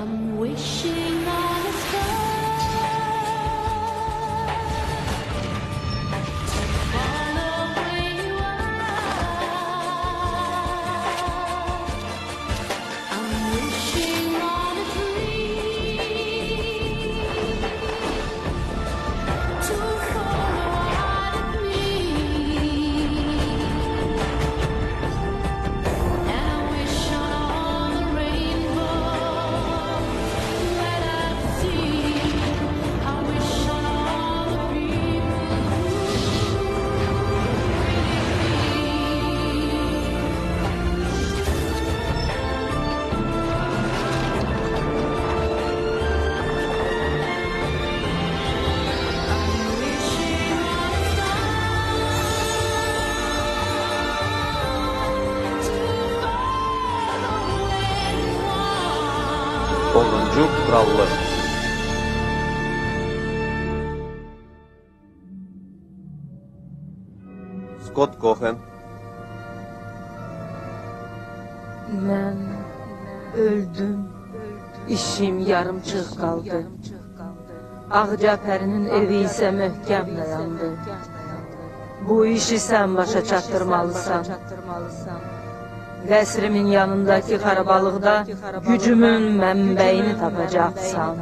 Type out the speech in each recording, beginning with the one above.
I'm wishing on a star to follow where you are. I'm wishing on a dream to follow out of me. And I wish on all the rainbows that I see. I wish on all the people who Onuncu Krallık. Scott Cohen. Mən öldüm, işim yarımçıq qaldı. Ağcapərinin evi isə möhkəm dayandı. Bu işi sən başa çatdırmalısan. Qəsrimin yanındakı xarabalıqda gücümün mənbəyini tapacaqsan.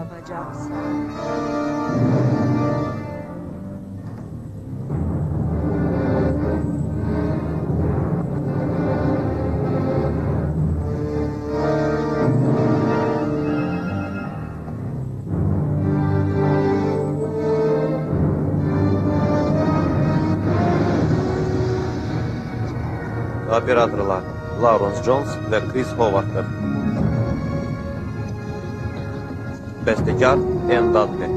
Operatorlar Lawrence Jones ve Chris Howard'dır. Bestekar Ann Dudley.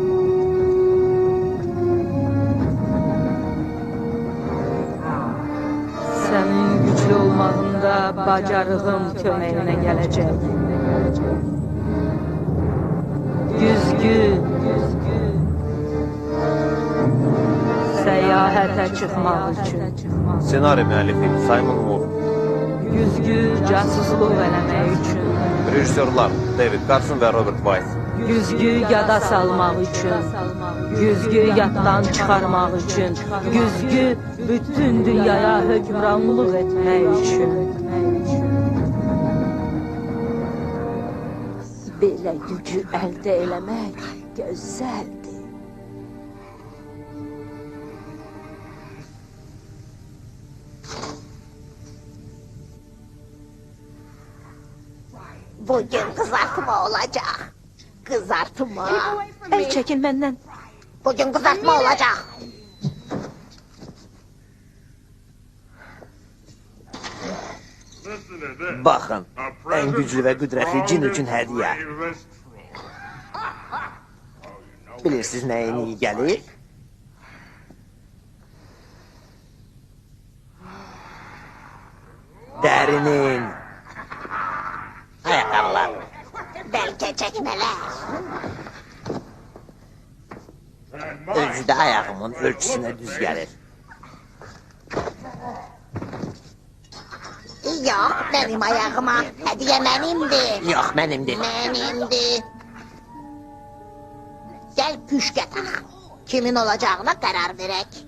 Sənin güclü olmağında bacarığım köməyinə gələcək. Güzgü, səyahətə çıxmaq üçün. Senaryo müəllifi Simon Moore. Güzgü, casusluq eləmək üçün. Rejissörler David Carson ve Robert Wise. Güzgü, yada salmaq üçün. Güzgü, yaddan çıxarmaq üçün. Güzgü, bütün dünyaya hökmranlıq etmək üçün. Belə gücü əldə eləmək gözəldir. Bugün kızartma olacak. Kızartma. Əl çəkin məndən. Bugün kızartma olacak. Baxın, ən güclü və qüdrətli cin üçün hədiyyə. Bilirsiniz nəyin iyi gəlir? Dərinin. Ayaqqabılar. Belki çekmeler. Özü də ayağımın ölçüsünə düz gəlir. Yok benim ayağıma. Hediye benimdi. Yox, mənimdir. Benimdi. Gel püşke tak. Kimin olacağına karar verek.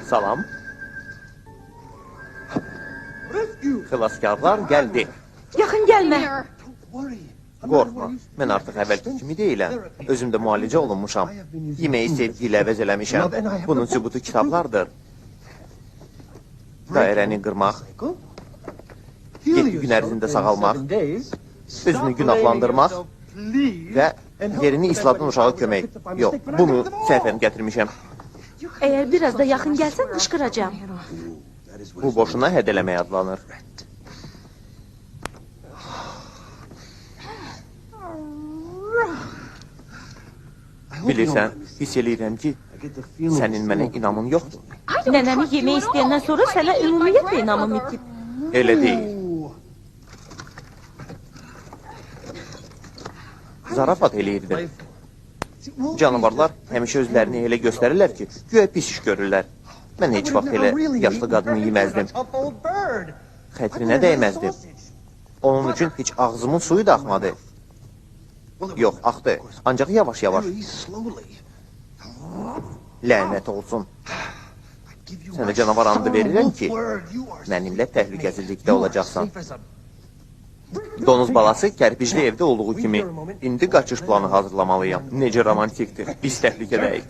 Salam. Xilaskarlar geldi. Yaxın gəlmə. Qorxma, mən artıq əvvəlki kimi deyiləm. Özüm də müalicə olunmuşam. Yeməyi sevgi ilə əvəz eləmişəm. Bunun sübutu kitablardır. Dairəni qırmaq, 7 gün ərzində sağalmaq, özünü günahlandırmaq və yerini İsladın uşağı kömək. Yox, bunu səhvən gətirmişəm. Əgər biraz da yaxın gəlsən qışqıracağam. Bu boşuna hədələmək adlanır. Bilirsən, hiss eləyirəm ki, sənin mənə inamın yoxdur. Nənəmi yemək istəyəndən sonra sənə ümumiyyətlə inamım itib. Elə deyil. zarafat eləyirdi. Canavarlar həmişə özlərini elə göstərirlər ki, güya pis iş görürlər. Mən heç vaxt elə yaşlı qadını yeməzdim. Xətrinə dəyməzdim. Onun üçün heç ağzımın suyu da axmadı. Yox, axdı. Ancaq yavaş-yavaş. Lənət olsun. Sənə canavar andı verirəm ki, mənimlə təhlükəsizlikdə olacaqsan. Donuz balası kərpicli evdə olduğu kimi, indi qaçış planı hazırlamalıyam. Necə romantikdir, biz təhlükədəyik.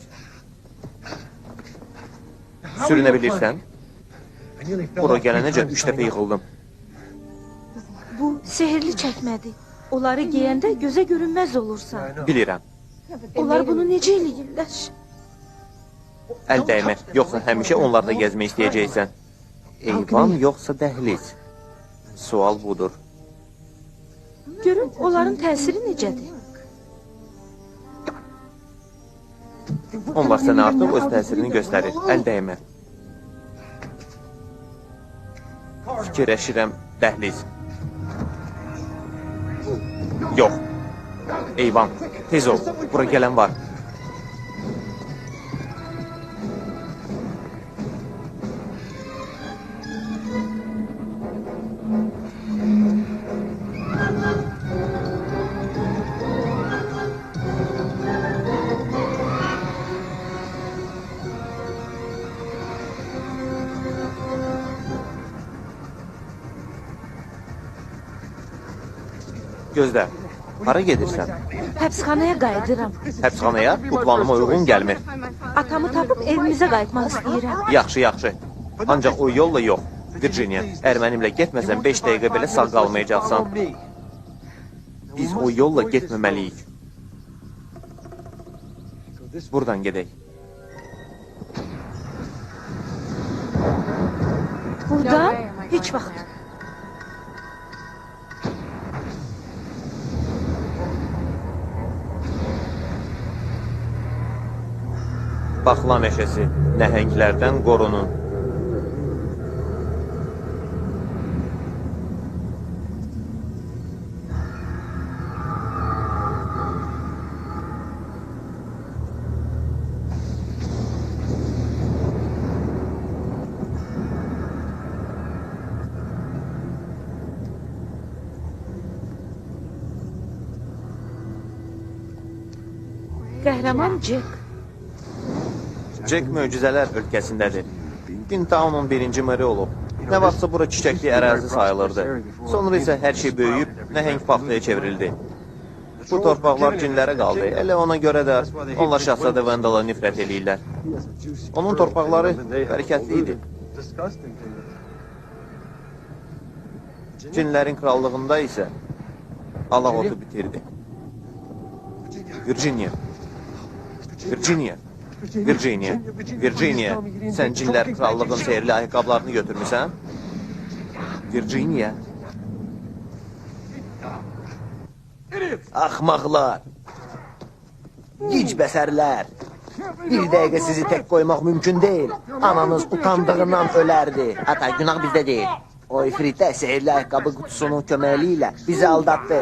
Sürünə bilirsən? Bura gələnəcə 3 dəfə yıxıldım. Bu sehirli çəkmədir. Onları geyəndə gözə görünməz olursan. Bilirəm. Onlar bunu necə eləyirlər? Əl dəymə, yoxsa həmişə onlarla gəzmək istəyəcəksən. Eyvan yoxsa dəhliz? Sual budur. Görün, onların təsiri necədir? Onlar sənə artıq öz təsirini göstərir. Əl dəymə. Fikirləşirəm, dəhliz. Yox. Eyvan, tez ol, bura gələn var. Gözlə, hara gedirsən? Həbsxanaya qayıdıram. Həbsxanaya bu planıma uyğun gəlmir. Atamı tapıb evimizə qayıtmaq istəyirəm. Yaxşı, yaxşı. Ancaq o yolla yox. Virginia, əgər mənimlə getməsən 5 dəqiqə belə sağ qalmayacaqsan. Biz o yolla getməməliyik. Buradan gedək. Buradan heç vaxt. Baxla meşəsi, nəhənglərdən qorunun. Qəhrəman Jack. Jack möcüzələr ölkəsindədir. Dintown'un birinci meri olub. Nə vaxtsa bura çiçəkli ərazi sayılırdı. Sonra isə hər şey böyüyüb, nəhəng paxtaya çevrildi. Bu torpaqlar cinlərə qaldı. Elə ona görə də onlar Şahzadə Vendala nifrət eləyirlər. Onun torpaqları bərəkətli idi. Cinlərin krallığında isə Allah otu bitirdi. Virginia. Virginia. Virginia, Virginia, sən cinlər krallığın seyirli ayaqqablarını götürmüsən? Virginia. Axmaqlar. Gic bəsərlər. Bir dəqiqə sizi tək qoymaq mümkün deyil. Ananız utandığından ölərdi. Ata, günah bizdə deyil. O ifritə seyirli ayaqqabı qutusunun köməkliyi ilə bizi aldatdı.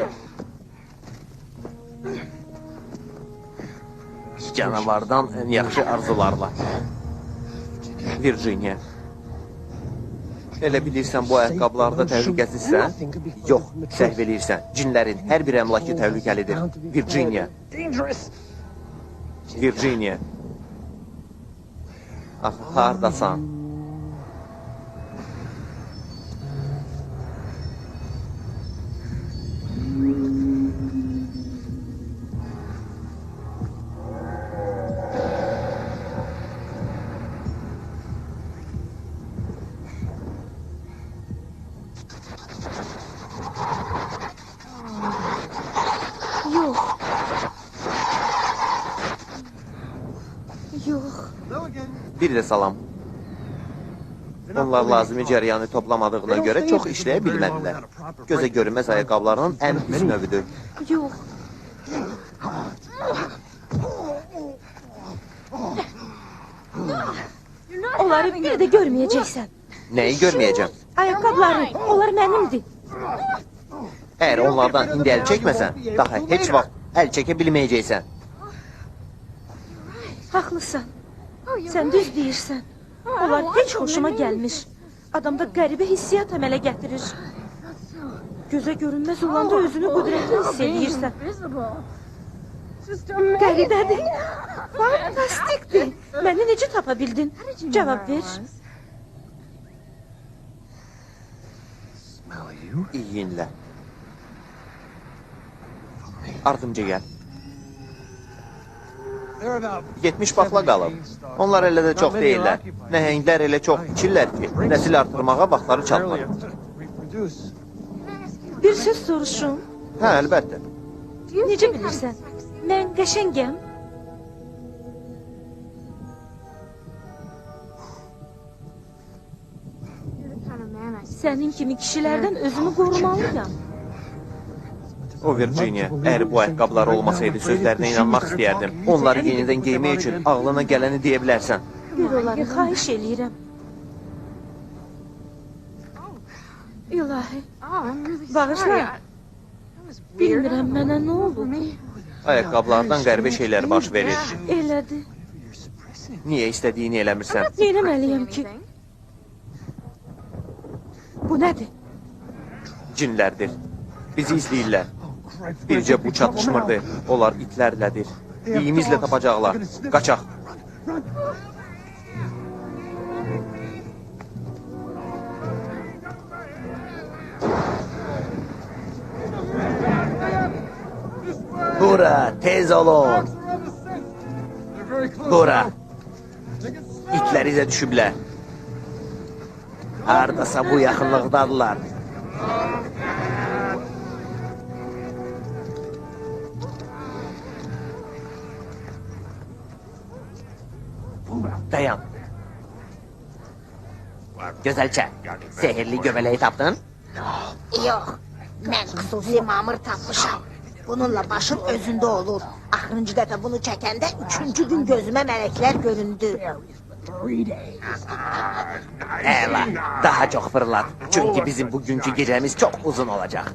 Canavardan ən yaxşı arzularla. Virginia. Elə bilirsən bu ayaqqabılarda təhlükəsizsən? Yox, səhv eləyirsən. Cinlərin hər bir əmlakı təhlükəlidir. Virginia. Virginia. Axı, haradasan? Bir də salam. Onlar lazımi cəryanı toplamadığına görə çox işləyə bilmədilər. Gözə görünməz ayaqqablarının ən pis növüdür. Yox. Onları bir də görməyəcəksən. Nəyi görməyəcəm? Ayaqqabları, onlar mənimdir. Əgər onlardan indi əl çəkməsən, daha heç vaxt əl çəkə bilməyəcəksən. Haqlısan. Sən düz deyirsən. Onlar heç xoşuma gəlmiş. Adamda qəribə hissiyat əmələ gətirir. Gözə görünməz olanda özünü qüdrətli hiss edirsən. Qəribədir. Fantastikdir. Məni necə tapa bildin? Cavab ver. İyiyinlə. Ardımca gəl. 70 bakla qalıb. Onlar elə də çox deyirlər. Nəhənglər elə çox içirlər ki, nəsil artırmağa vaxtları çatmır. Bir söz soruşum. Hə, əlbəttə. Necə bilirsən? Mən qəşəngəm. Sənin kimi kişilərdən özümü qorumalıyam. O Virginia, əgər bu ayaqqabılar olmasaydı sözlərinə inanmaq istəyərdim. Onları yenidən geymək üçün ağlına gələni deyə bilərsən. Bir onları xahiş eləyirəm. İlahi, bağışla. Bilmirəm mənə nə oldu. Ayaqqabılardan qəribə şeylər baş verir. Elədi. Niyə istədiyini eləmirsən? Neynəməliyəm ki? Bu nədir? Cinlərdir. Bizi izləyirlər. Bircə bu çatışmırdı. Onlar itlərlədir. İyimizlə tapacaqlar. Qaçaq. Bura, tez olun. Bura. İtlər izə düşüblər. Hardasa bu yaxınlıqdadırlar. Dayan. Gözəlçə, sehirli göbələyi tapdın? Yox, mən xüsusi mamır tapmışam. Bununla başım özündə olur. Axırıncı dəfə bunu çəkəndə 3-cü gün gözümə mələklər göründü. Əla, daha çox fırlat. Çünki bizim bugünkü gecəmiz çox uzun olacaq.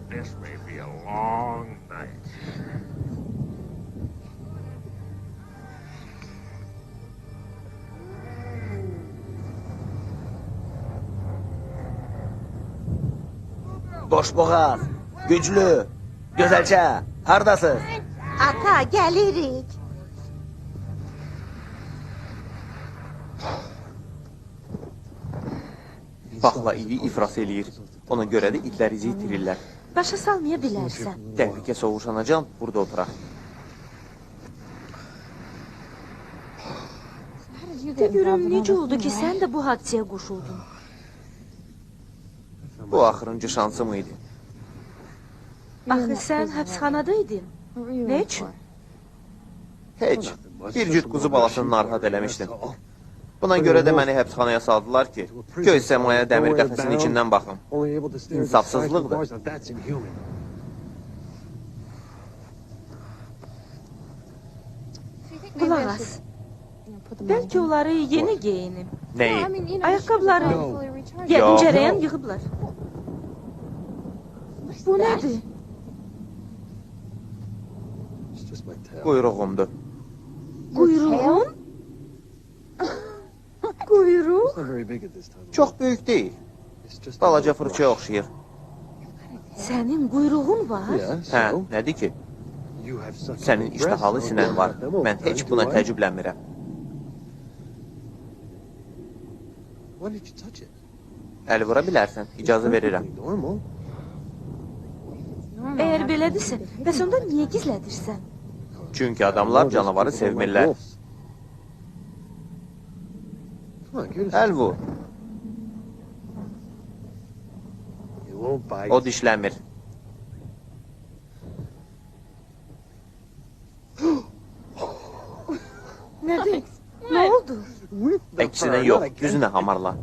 Boşboğaz, güclü, gözəlçə, hardasız? Ata, gəlirik. Baxla iyi ifras eləyir. Ona görə də itlər izi itirirlər. Başa salmaya bilərsən. Təhlükə sovuşanacaq, burada oturaq. De görüm necə oldu ki, sən də bu hadisəyə qoşuldun? Bu axırıncı şansım idi. Axı sən həbsxanada idin. Nə üçün? Heç, bir cüt quzu balasını narahat eləmişdim. Buna görə də məni həbsxanaya saldılar ki, göy səmaya dəmir qəfəsinin içindən baxın. İnsafsızlıqdır. Qulaq as. Bəlkə onları yeni geyinim. Nəyi? Ayaqqabıları yəqin cərəyan yığıblar. Bu nədir? Quyruğumdur. Quyruğun? Quyruq? Çox böyük deyil. Balaca fırçaya oxşayır. Sənin quyruğun var? Hə, nədir ki? Sənin iştahalı sinən var. Mən heç buna təəccüblənmirəm. Əl vura bilərsən, icazə verirəm. Əgər belədirsə, bəs onda niyə gizlədirsən? Çünki adamlar canavarı sevmirlər. Əl vur. O dişləmir. Nədir? Nə oldu? Əksinə yox, yüzünə hamarla.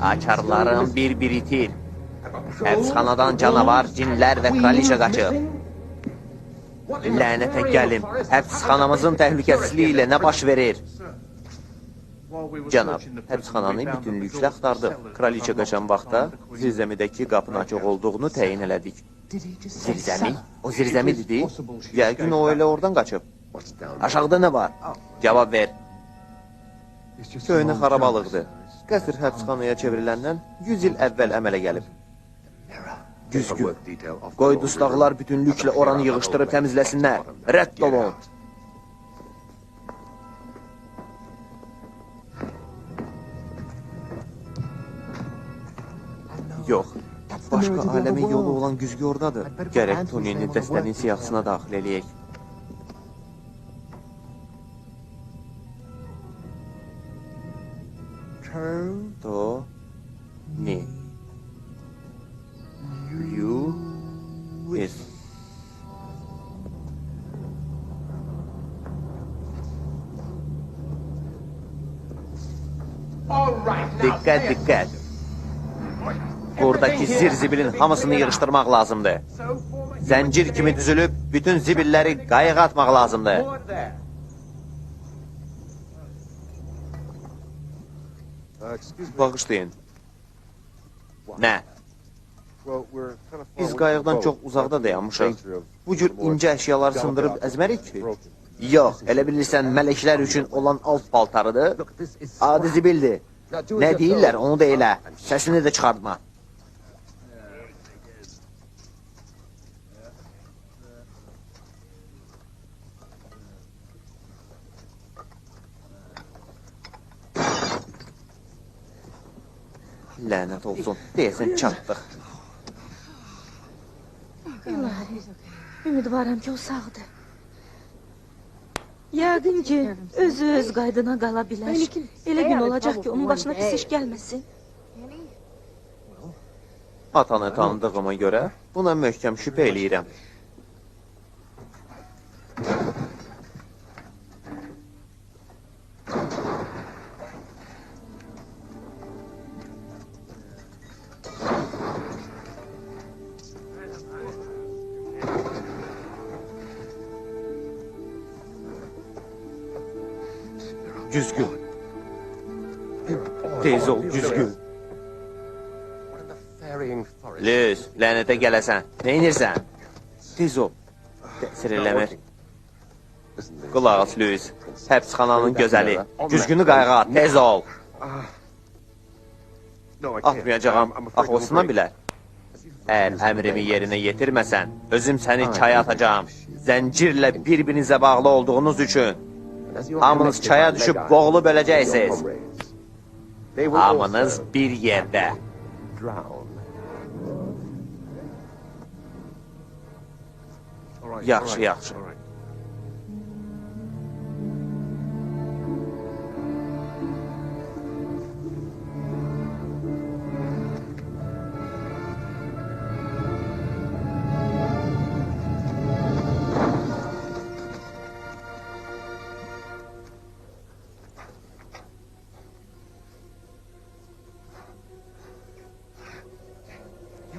Açarların bir-bir itir. Həbsxanadan canavar, cinlər və kraliçə qaçır. Lənətə gəlim, həbsxanamızın təhlükəsizliyi ilə nə baş verir? Cənab, həbsxananı bütünlüklə axtardıq. Kraliçə qaçan vaxtda zirzəmidəki qapının açıq olduğunu təyin elədik. Zirzəmi? O zirzəmi dedi? Yəqin o elə oradan qaçıb. Aşağıda nə var? Cavab ver. Köhnə xarabalıqdır. Qəsr həbsxanaya çevriləndən 100 il əvvəl əmələ gəlib. Düzgün. Qoy dustaqlar bütünlüklə oranı yığışdırıb təmizləsinlər. Rədd olun. Yox. Başqa aləmin yolu olan güzgü oradadır. Gərək Tonini dəstənin siyahısına daxil eləyək. Toni. You is. Diqqət, diqqət. Buradakı zirzibilin hamısını yığışdırmaq lazımdır. Zəncir kimi düzülüb, bütün zibilləri qayığa atmaq lazımdır. Bağışlayın. Nə? Biz qayıqdan çox uzaqda dayanmışıq. Bu cür incə əşyaları sındırıb əzmərik ki? Yox, elə bilirsən mələklər üçün olan alt paltarıdır. Adi zibildir. Nə deyirlər, onu da elə. Səsini də çıxartma. Lənət olsun, deyəsən çatdıq. İlahi, ümidvaram ki, o sağdır. Yəqin ki, özü öz qaydına qala bilər. Elə gün olacaq ki, onun başına pis iş gəlməsin. Atanı tanıdığıma görə buna möhkəm şübhə eləyirəm. Güzgün. Tez ol, güzgün. Lüz, lənətə gələsən. Nə inirsən? Tez ol. Təsir eləmir. Qulaq as, Lüz. Həbsxananın gözəli. Güzgünü qayığa at, tez ol. Atmayacağam, axosuna bilər. Əgər əmrimi yerinə yetirməsən, özüm səni çaya atacağım. Zəncirlə bir-birinizə bağlı olduğunuz üçün. Hamınız çaya düşüb boğulub öləcəksiniz. Hamınız bir yerdə. Yaxşı, yaxşı.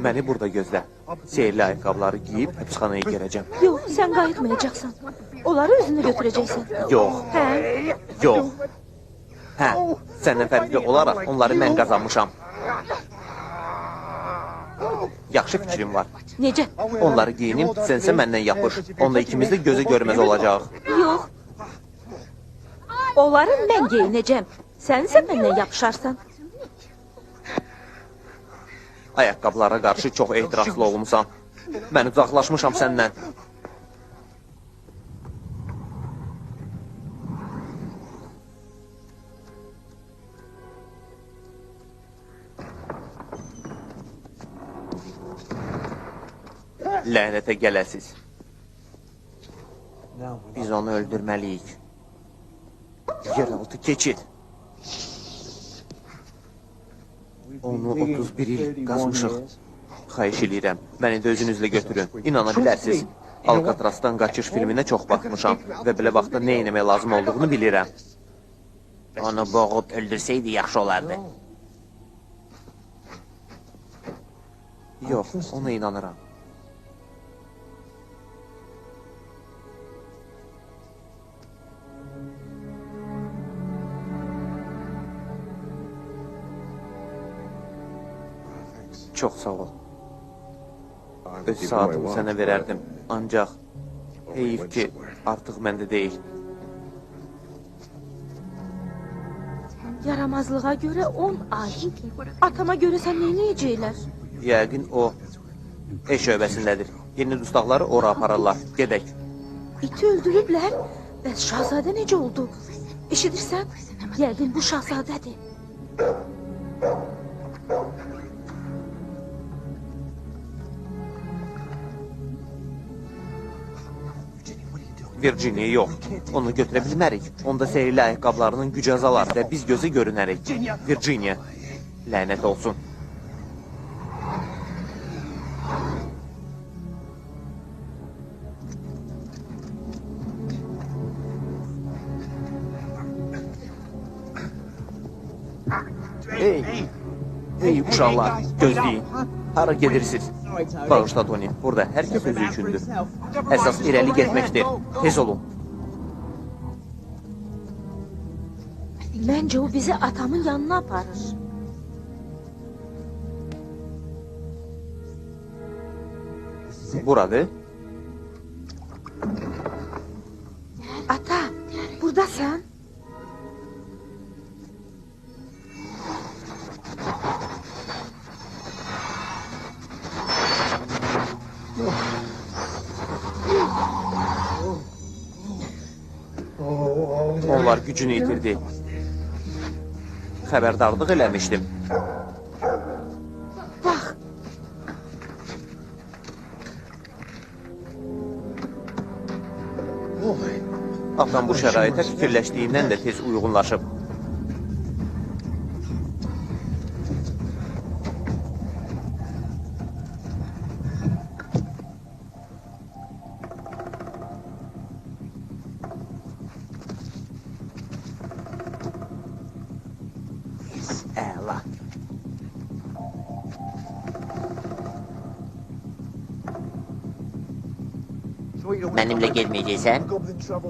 Məni burada gözlə. Seyirli ayaqqabıları giyib həbsxanaya girəcəm. Yox, sən qayıtmayacaqsan. Onları özünü götürəcəksən. Yox. Hə? Yox. Hə, səndən fərqli olaraq onları mən qazanmışam. Yaxşı fikrim var. Necə? Onları giyinim, sənsə məndən yapış. Onda ikimiz də gözə görməz olacaq. Yox. Onları mən geyinəcəm. Sən isə məndən yapışarsan. Ayaqqabılara qarşı çox ehtiraslı olmuşsan. Mən uzaqlaşmışam səndən. Lənətə gələsiz. Biz onu öldürməliyik. Yeraltı keçid. Onu 31 il qazmışıq. Xahiş eləyirəm, məni də özünüzlə götürün. İnana bilərsiniz. Alkatrasdan qaçış filminə çox baxmışam və belə vaxtda nə eləmək lazım olduğunu bilirəm. Onu boğub öldürsəydi yaxşı olardı. Yox, ona inanıram. Çox sağ ol. Öz saatımı sənə verərdim. Ancaq heyif ki, artıq məndə deyil. Yaramazlığa görə 10 ay. Atama görə sən neynəyəcəklər? Yəqin o ev şöbəsindədir. Yeni dustaqları ora aparırlar. Gedək. İti öldürüblər. Bəs şahzadə necə oldu? Eşidirsən? Yəqin bu şahzadədir. Virginia yox. Onu götürə bilmərik. Onda sehirli ayaqqablarının gücü azalar və biz gözə görünərik. Virginia, lənət olsun. Hey uşaqlar, gözləyin. Hara gedirsiniz? Bağışla Tony, burada hər kəs özü üçündür. Əsas irəli getməkdir. Tez olun. Məncə o bizi atamın yanına aparır. Buradır. Ata, buradasan? Onlar gücünü itirdi. Xəbərdarlıq eləmişdim. Bax, Atam bu şəraitə fikirləşdiyindən də tez uyğunlaşıb. Əla. Mənimlə getməyəcəksən?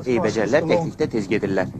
Eybəcərlər təklikdə tez gedirlər.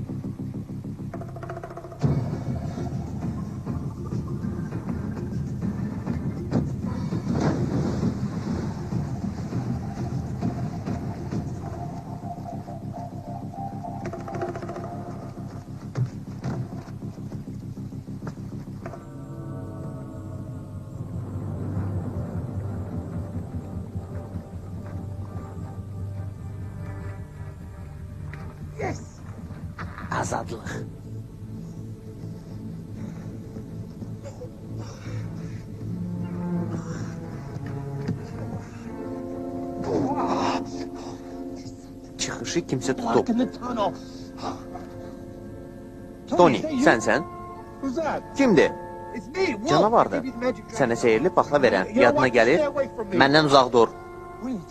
Azadlıq. Çıxışı kimsə tutub. Tony, sənsən? Kimdir? Canavardır. Sənə seyirli paxla verən. Yadına gəlir? Məndən uzaq dur.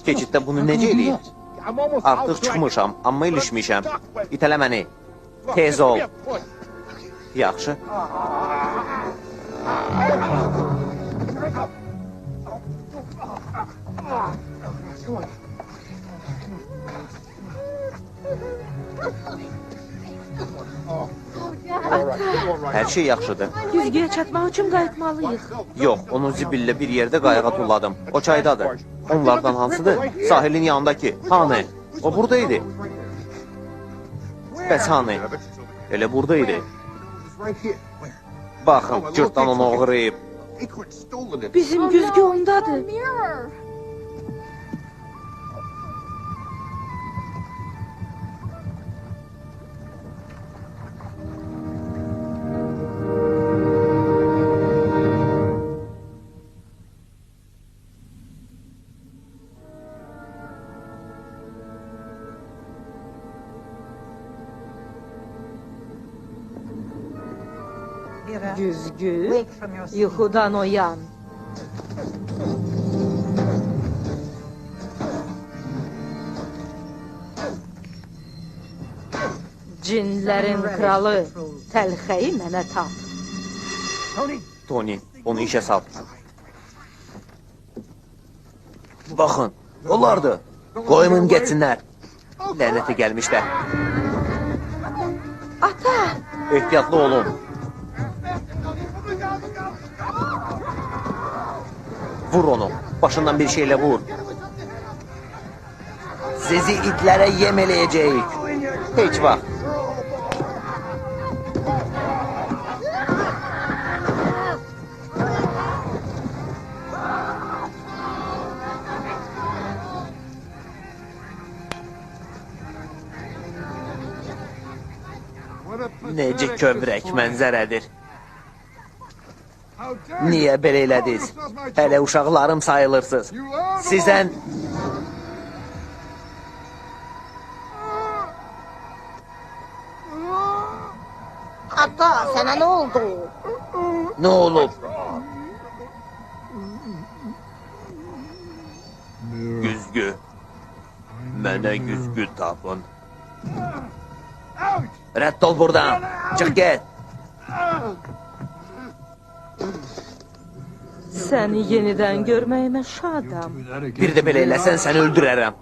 Keçiddə bunu necə eləyir? Artıq çıxmışam, amma ilişmişəm. İtələ məni. Tez ol. Yaxşı. Hər şey yaxşıdır. güzgüyə çatmaq üçün qayıtmalıyıq. Yox, onu zibillə bir yerdə qayığa tulladım. O çaydadır. Onlardan hansıdır? Sahilin yanındakı. Hanı? O buradaydı. Bəs hanı? Elə buradaydı. Baxın, cırtdan onu oğurlayıb. Bizim güzgü ondadır. Güzgü, yuxudan oyan. Cinlərin kralı, təlxəyi mənə tap. Tony, onu işə sal. Baxın, onlardır. Qoymun getsinlər. Lənətə gəlmişlər. Ata! Ehtiyatlı olun. Vur onu. Başından bir şeyle vur. Sizi itlere yem eləyəcəyik. Heç vaxt. Necə kövrək mənzərədir. Niyə belə elədiniz? Hələ uşaqlarım sayılırsınız. Sizən... Ata, sənə nə oldu? Nə olub? Güzgü. Mənə güzgü tapın. Rədd ol buradan. Çıx get. Səni yenidən görməyimə şadam. Bir də belə eləsən səni öldürərəm.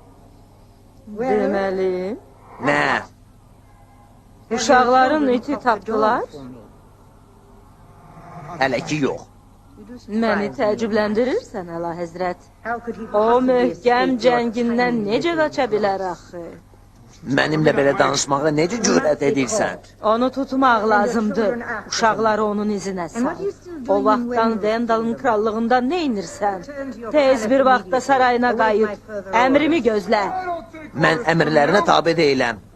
Deməli, Nə? uşaqların iti tapdılar. Hələ ki yox. Məni təəccübləndirirsən, Əlahəzrət. O möhkəm cəngindən necə qaça bilər axı? Mənimlə belə danışmağa necə cürət edirsən? Onu tutmaq lazımdır. Uşaqları onun izinə sal. O vaxtdan Vendal'ın krallığında nə inirsən? Tez bir vaxtda sarayına qayıt. Əmrimi gözlə. Mən əmrlərinə tabe deyiləm.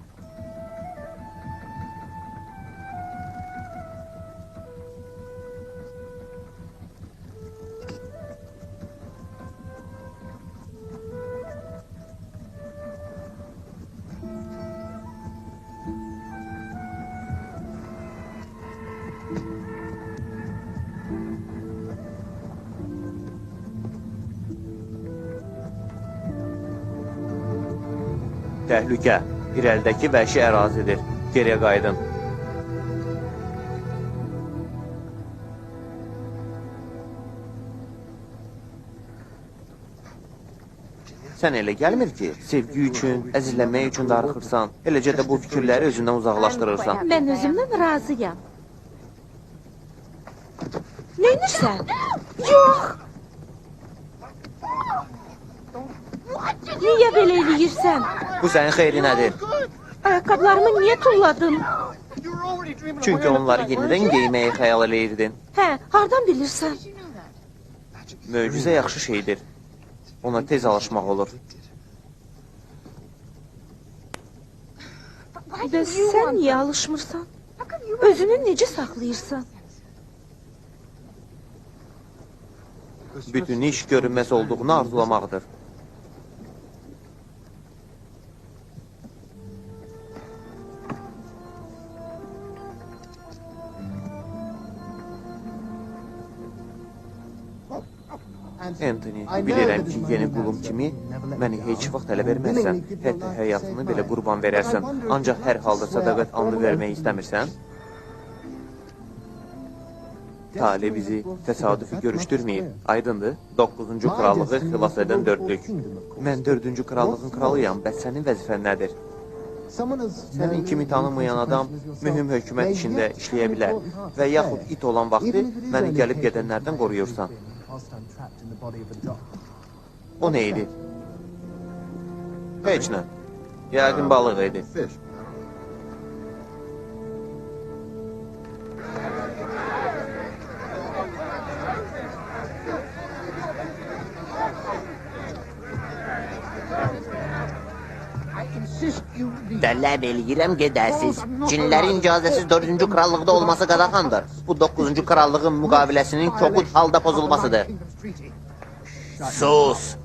Təhlükə, irəlidəki vəhşi ərazidir. Geriyə qayıdın. Sən elə gəlmir ki, sevgi üçün, əzizlənmək üçün darıxırsan. Eləcə də bu fikirləri özündən uzaqlaşdırırsan. Mən özümdən razıyam. Neynirsən? Yox! Niyə belə eləyirsən? Bu sənin xeyrinədir. Ayaqqabılarımı niyə tulladın? Çünki onları yenidən geyməyi xəyal eləyirdin. Hə, hardan bilirsən? Möcüzə yaxşı şeydir. Ona tez alışmaq olur. Bəs sən niyə alışmırsan? Özünü necə saxlayırsan? Bütün iş görünməz olduğunu arzulamaqdır. Anthony, bilirəm ki, yeni qulum kimi məni heç vaxt ələ verməzsən. Hətta həyatını belə qurban verərsən. Ancaq hər halda sədaqət andı vermək istəmirsən. Tale bizi təsadüfi görüşdürməyib. Aydındır, 9-cu krallığı xilas edən dördlük. Mən 4-cü krallığın kralıyam, bəs sənin vəzifən nədir? Sənin kimi tanımayan adam mühüm hökumət işində işləyə bilər və yaxud it olan vaxtı məni gəlib gedənlərdən qoruyursan. O nə idi? Heç nə. Yəqin balıq idi. Tələb eləyirəm gedəsiz. Cinlərin icazəsiz 4-cü krallıqda olması qadağandır. Bu 9-cu krallığın müqaviləsinin kobud halda pozulmasıdır. Sus!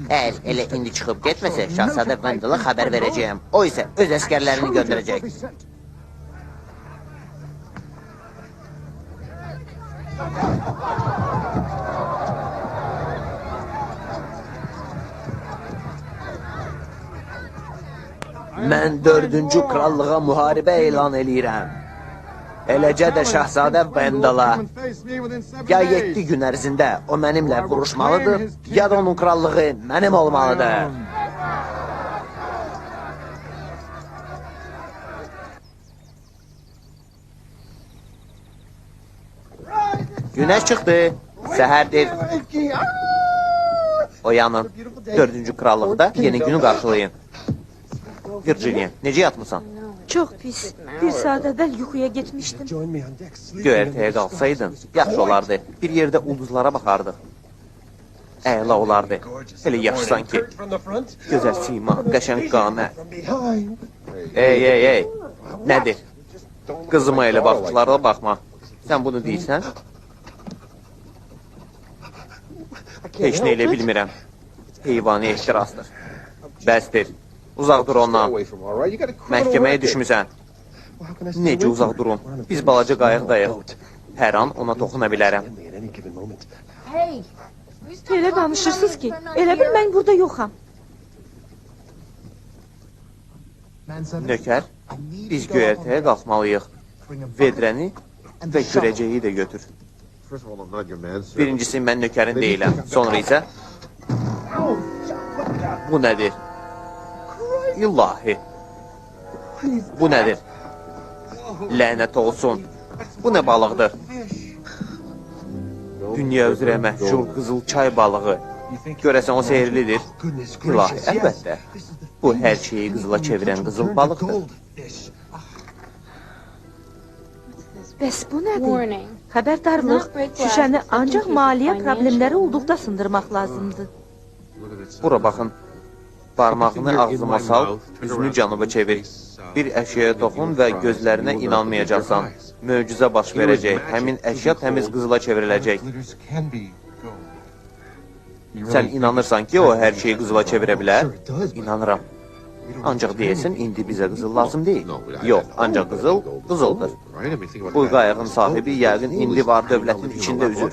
Əgər elə indi çıxıb getməsə, Şahzadə Vendala xəbər verəcəyəm. O isə öz əskərlərini göndərəcək. Mən 4-cü krallığa müharibə elan eləyirəm. Eləcə də Şahzadə Vendala. Ya 7 gün ərzində o mənimlə vuruşmalıdır, ya da onun krallığı mənim olmalıdır. Günəş çıxdı. Səhərdir. Oyanın. 4-cü krallıqda yeni günü qarşılayın. Virginia, necə yatmısan? Çox pis. Bir saat əvvəl yuxuya getmişdim. Göyərtəyə qalsaydın, yaxşı olardı. Bir yerdə ulduzlara baxardıq. Əla olardı. Elə yaxşısan ki. Gözəl sima, qəşəng qamət. Ey. Nədir? Qızıma elə baxışlara baxma. Sən bunu deyirsən? Heç nə elə bilmirəm. Heyvani ehtirasdır. Bəsdir. Uzaq dur ondan. Məhkəməyə düşmüsən. Necə uzaq durun? Biz balaca qayıqdayıq. Hər an ona toxuna bilərəm. Elə danışırsınız ki, elə bil mən burada yoxam. Nökər, biz göyərtəyə qalxmalıyıq. Vedrəni və kürəcəyi də götür. Birincisi, mən nökərin deyiləm. Sonra isə... Bu nədir? İlahi. Bu nədir? Lənət olsun. Bu nə balıqdır? Dünya üzrə məhcur qızıl çay balığı. Görəsən o sehirlidir. İlahi, əlbəttə. Bu hər şeyi qızıla çevirən qızıl balıqdır. Bəs bu nədir? Xəbərdarlıq, şüşəni ancaq maliyyə problemləri olduqda sındırmaq lazımdır. Bura baxın. Barmağını ağzıma sal, üzünü cənuba çevir. Bir əşyaya toxun və gözlərinə inanmayacaqsan. Möcüzə baş verəcək. Həmin əşya təmiz qızıla çevriləcək. Sən inanırsan ki, o hər şeyi qızıla çevirə bilər? İnanıram. Ancaq deyəsən, indi bizə qızıl lazım deyil. Yox, ancaq qızıl, qızıldır. Bu qayığın sahibi yəqin indi var dövlətin içində üzür.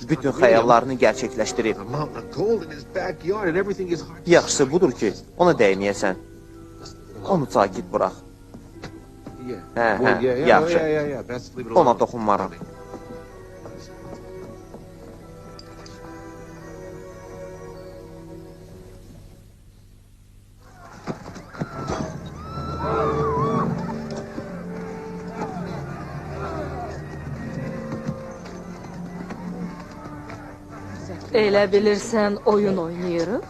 Bütün xəyallarını gerçəkləşdirib. Yaxşısı budur ki, ona dəyməyəsən. Onu sakit bırax. Hə, yaxşı. Ona toxunmaram. Elə bilirsən oyun oynayırıq?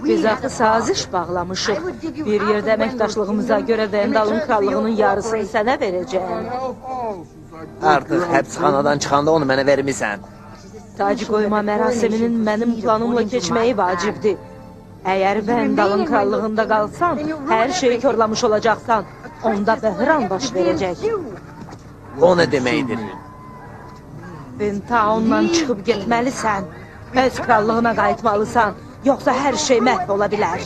Biz axı saziş bağlamışıq. Bir yerdə əməkdaşlığımıza görə Vendalın krallığının yarısını sənə verəcəyəm. Artıq həbsxanadan çıxanda onu mənə vermirsən. Tac qoyma mərasiminin mənim planımla keçməyi vacibdir. Əgər Vendalın krallığında qalsan, hər şeyi körlamış olacaqsan. Onda böhran baş verəcək. O nə deməkdir? Vintaundan çıxıb getməlisən. Öz krallığına qayıtmalısan. Yoxsa hər şey məhv ola bilər.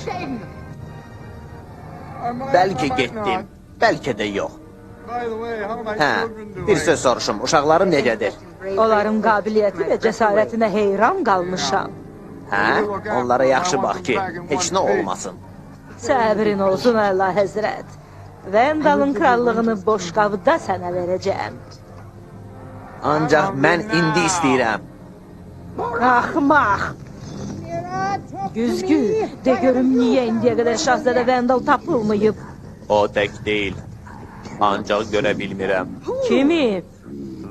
Bəlkə getdim, bəlkə də yox. Hə, bir söz soruşum, uşaqlarım necədir? Onların qabiliyyəti və cəsarətinə heyran qalmışam. Hə, onlara yaxşı bax ki, heç nə olmasın. Səbrin olsun, Əla Həzrət. Vendalın krallığını boş qabda sənə verəcəm. Ancaq mən indi istəyirəm. Axmaq! Güzgü, de görüm niyə indiyə qədər Şahzadə Vendal tapılmayıb? O tək deyil. Ancaq görə bilmirəm. Kimi?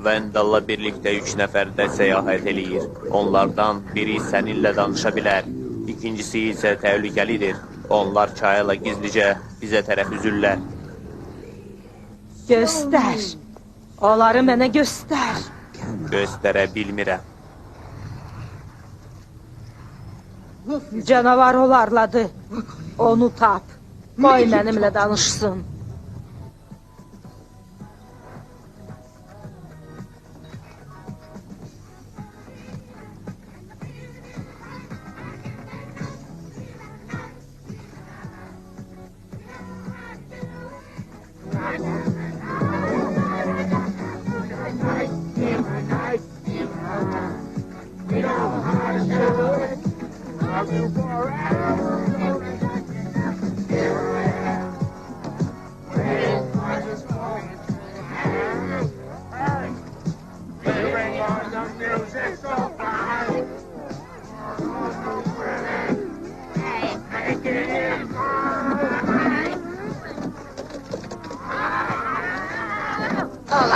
Vendalla birlikdə 3 nəfər də səyahət eləyir. Onlardan biri səninlə danışa bilər. İkincisi isə təhlükəlidir. Onlar çayla gizlicə bizə tərəf üzürlər. Göstər. Onları mənə göstər. Göstərə bilmirəm. Canavar olarladı. Onu tap. Qoy mənimlə danışsın.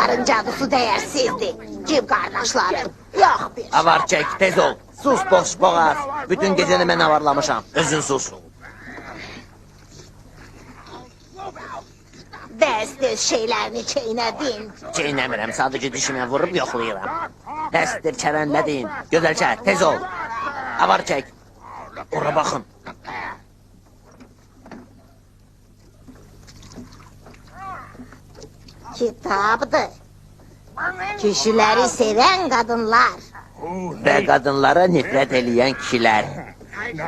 Uşaqların cadusu dəyərsizdir. Cib qardaşlarım. Yox bir. Avar çək, tez ol. Sus boş boğaz. Bütün gecəni mən avarlamışam. Özün sus. Dəst-dəst şeylərini çeynədin. Çeynəmirəm, sadəcə dişimə vurub yoxlayıram. Dəstdir, çərənlədin. Gözəlcə, tez ol. Avar çək. Ora baxın. Kitabdır. Kişiləri sevən qadınlar. Və qadınlara nifrət eləyən kişilər.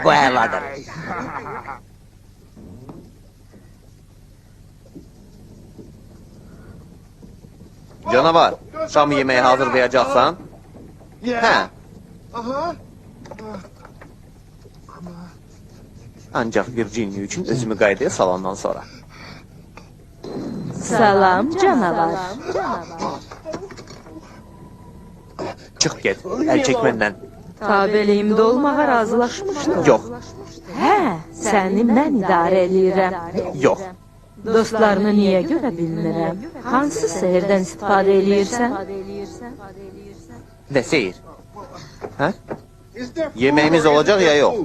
Bu əladır. Canavar, şam yeməyi hazırlayacaqsan? Hə. Ancaq Virginia üçün özümü qaydaya salandan sonra. Salam canavar. Çıx get, əl çək məndən. Tabeliyimdə olmağa razılaşmışdım. Yox, Hə, səni mən idarə eləyirəm. yox. Dostlarını niyə görə bilmirəm? Hansı sehirdən istifadə eləyirsən? Və seyir. Hə? Yeməyimiz olacaq ya yox?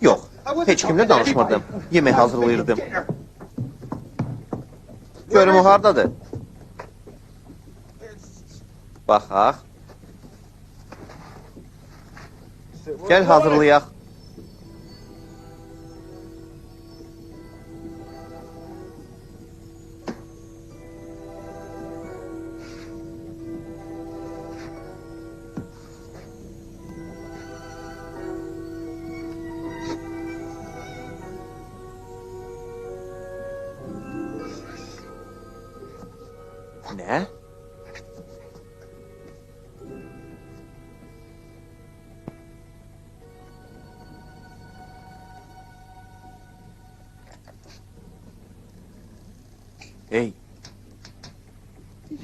Yox, heç kimlə danışmırdım. Yemək hazırlayırdım. Görüm o hardadır? Baxaq. Gəl hazırlayaq. Nə? Hey.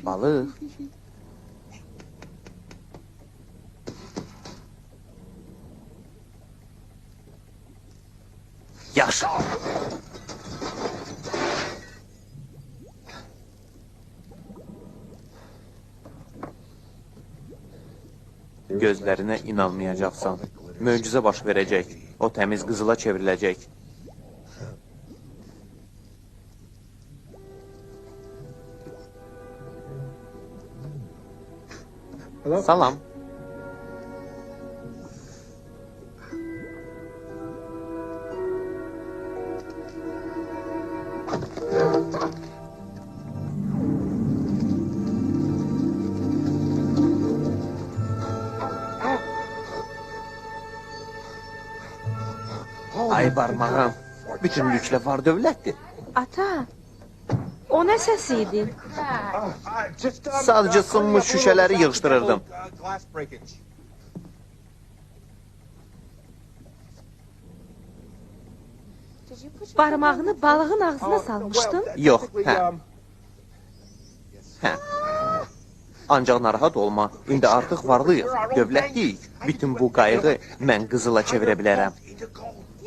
Balıq. Yaxşı. Gözlərinə inanmayacaqsan. Möcüzə baş verəcək. O təmiz qızıla çevriləcək. Salam. Ay barmağım, bütünlüklə var dövlətdir. Ata, o nə səs idi? Sadəcə sınmış şüşələri yığışdırırdım. Barmağını balığın ağzına salmışdın? Yox, hə. Hə. Ancaq narahat olma, indi artıq varlıyıq, dövlətdiyik. Bütün bu qayığı mən qızıla çevirə bilərəm.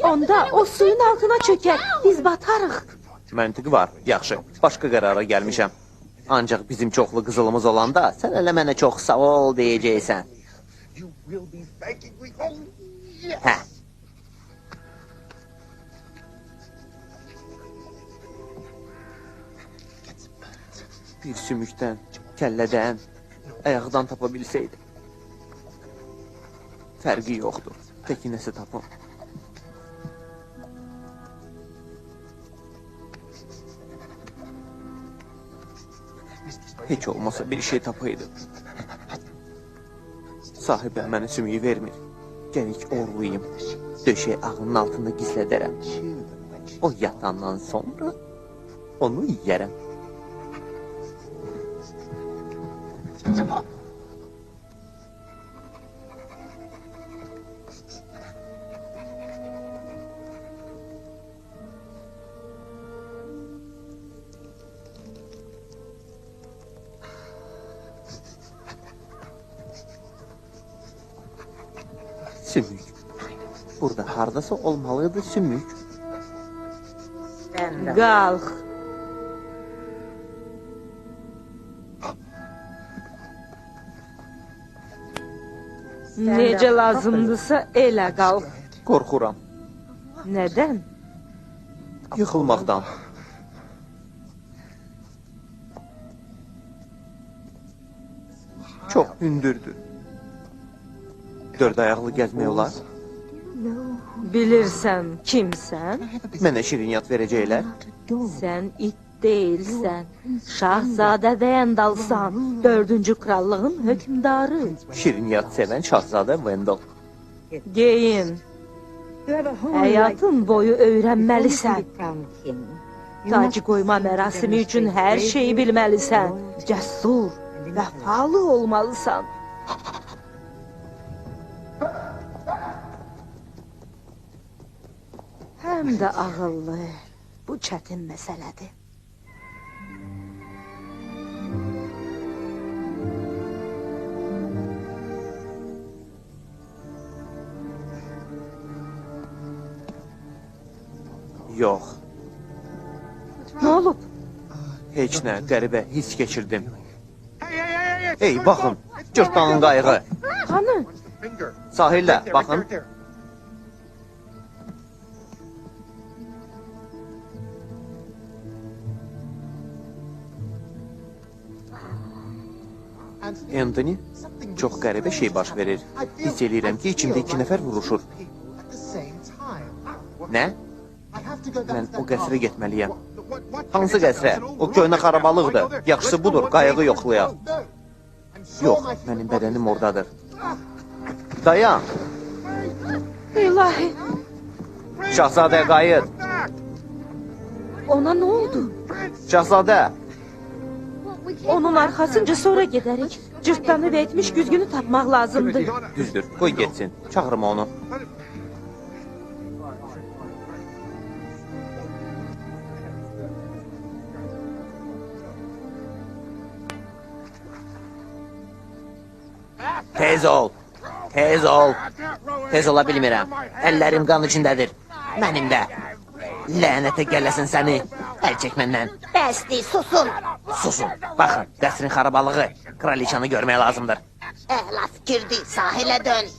Onda o suyun altına çökər, biz batarıq. Məntiqi var, yaxşı, başqa qərara gəlmişəm. Ancaq bizim çoxlu qızılımız olanda sən elə mənə çox sağ ol deyəcəksən. Hə. Bir sümükdən, kəllədən, ayaqdan tapa bilsəydim. Fərqi yoxdur, təki nəsə tapım. Heç olmasa bir şey tapaydım. Sahibəm mənə sümüyü vermir. Gərək orlayım, döşək ağının altında gizlədərəm. O yatandan sonra onu yiyərəm. Sümük. Burada hardasa olmalıydı sümük. Qalx. Necə lazımdırsa elə qalx. Qorxuram. Nədən? Yıxılmaqdan. Çox hündürdür. Dörd ayaqlı gəzmək olar. Bilirsən kimsən? Mənə şirinyat verəcəklər. Sən it deyilsən. Şahzadə Vendalsan. 4-cü krallığın hökmdarı. Şirinyat sevən Şahzadə Vendal. Geyin. Həyatın boyu öyrənməlisən. Tacı qoyma mərasimi üçün hər şeyi bilməlisən. Cəsur, vəfalı olmalısan. Həm də ağıllı. Bu çətin məsələdir. Yox, Nə olub? heç nə, qəribə hiss keçirdim. Ey, baxın, cırtdanın qayığı. Hanı? Sahildə, baxın. Anthony, çox qəribə şey baş verir. Hiss eləyirəm ki, içimdə 2 nəfər vuruşur. Nə? Mən o qəsrə getməliyəm. Hansı qəsrə? O köhnə xarabalıqdır. Yaxşısı budur, qayığı yoxlayaq. Yox, mənim bədənim oradadır. Dayan! İlahi, Şahzadə qayıt! ona nə oldu? Şahzadə! Onun arxasınca sonra gedərik. Cırtdanı və etmiş güzgünü tapmaq lazımdır. Düzdür, qoy getsin. Çağırma onu. Tez ol! Tez ol! Tez ola bilmirəm. Əllərim qan içindədir. Mənim də. Lənətə gələsin səni. Əl çək məndən. Bəsdir, susun. Susun. Baxın, qəsrin xarabalığı. Kraliçanı görmək lazımdır. Əhla fikirdir, sahilə dön.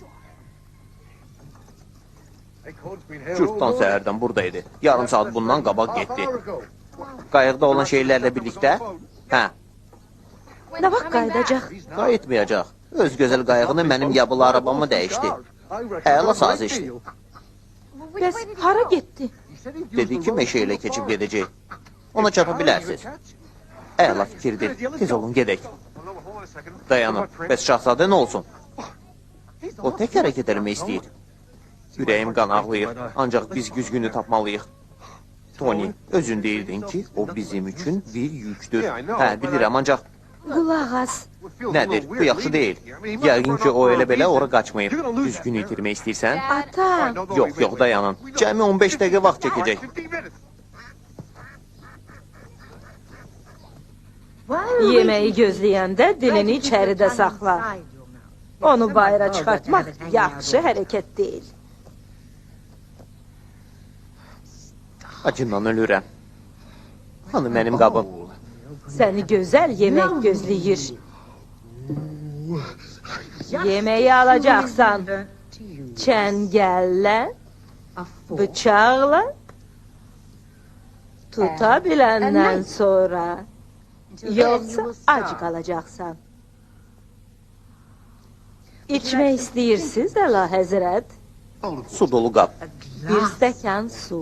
Cırtdan səhərdən buradaydı. Yarım saat bundan qabaq getdi. Qayıqda olan şeylərlə birlikdə? Hə, Nə vaxt qayıdacaq? qayıtmayacaq. Öz gözəl qayığını mənim yabılı arabamı dəyişdi. Əla sazişdir. Bəs hara getdi? Dedi ki, meşə ilə keçib gedəcək. Ona çapa bilərsiniz. Əla fikirdir. Tez olun, gedək. Dayanın. Bəs şahzadə nə olsun? O tək hərəkət eləmək istəyir. Ürəyim qan ağlayır. Ancaq biz güzgünü tapmalıyıq. Tony, özün deyirdin ki, o bizim üçün bir yükdür. Hə, bilirəm, ancaq Qulaq as. nədir? Bu yaxşı deyil. Yəqin ki, o elə belə ora qaçmayıb. Düzgünü itirmək istəyirsən? Ata, Yox, yox, dayanın. Cəmi 15 dəqiqə vaxt çəkəcək. yeməyi gözləyəndə dilini içəridə saxla. Onu bayıra çıxartmaq yaxşı hərəkət deyil. Acından ölürəm. Hanı mənim qabım? Səni gözəl yemək gözləyir. Yeməyi alacaqsan. Çəngəllə, bıçaqla, tuta biləndən sonra. Yoxsa ac qalacaqsan. İçmək istəyirsiniz, Əla Həzrət? Su dolu qab. Bir stəkan su.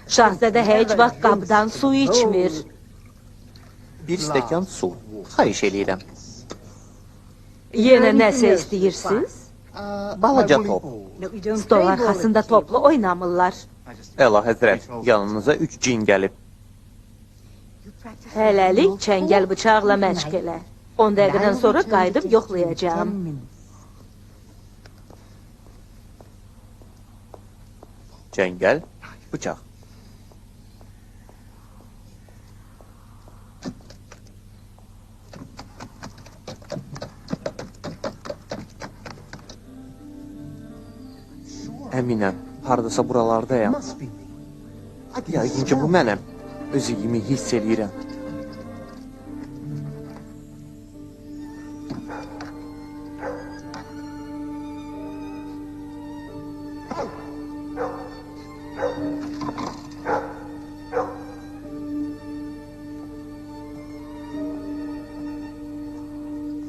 Şahzadə heç vaxt qabdan su içmir. Bir stəkan su. Xahiş eləyirəm. Yenə nəsə istəyirsiniz? Balaca top. Stol arxasında topla oynamırlar. Əla Həzrət, yanınıza 3 cin gəlib. Hələlik çəngəl bıçaqla məşq elə. 10 dəqiqədən sonra qayıdıb yoxlayacağam. Çəngəl, bıçaq. Əminəm, haradasa buralardayam. Yəqin ki, bu mənəm. Özümü hiss eləyirəm.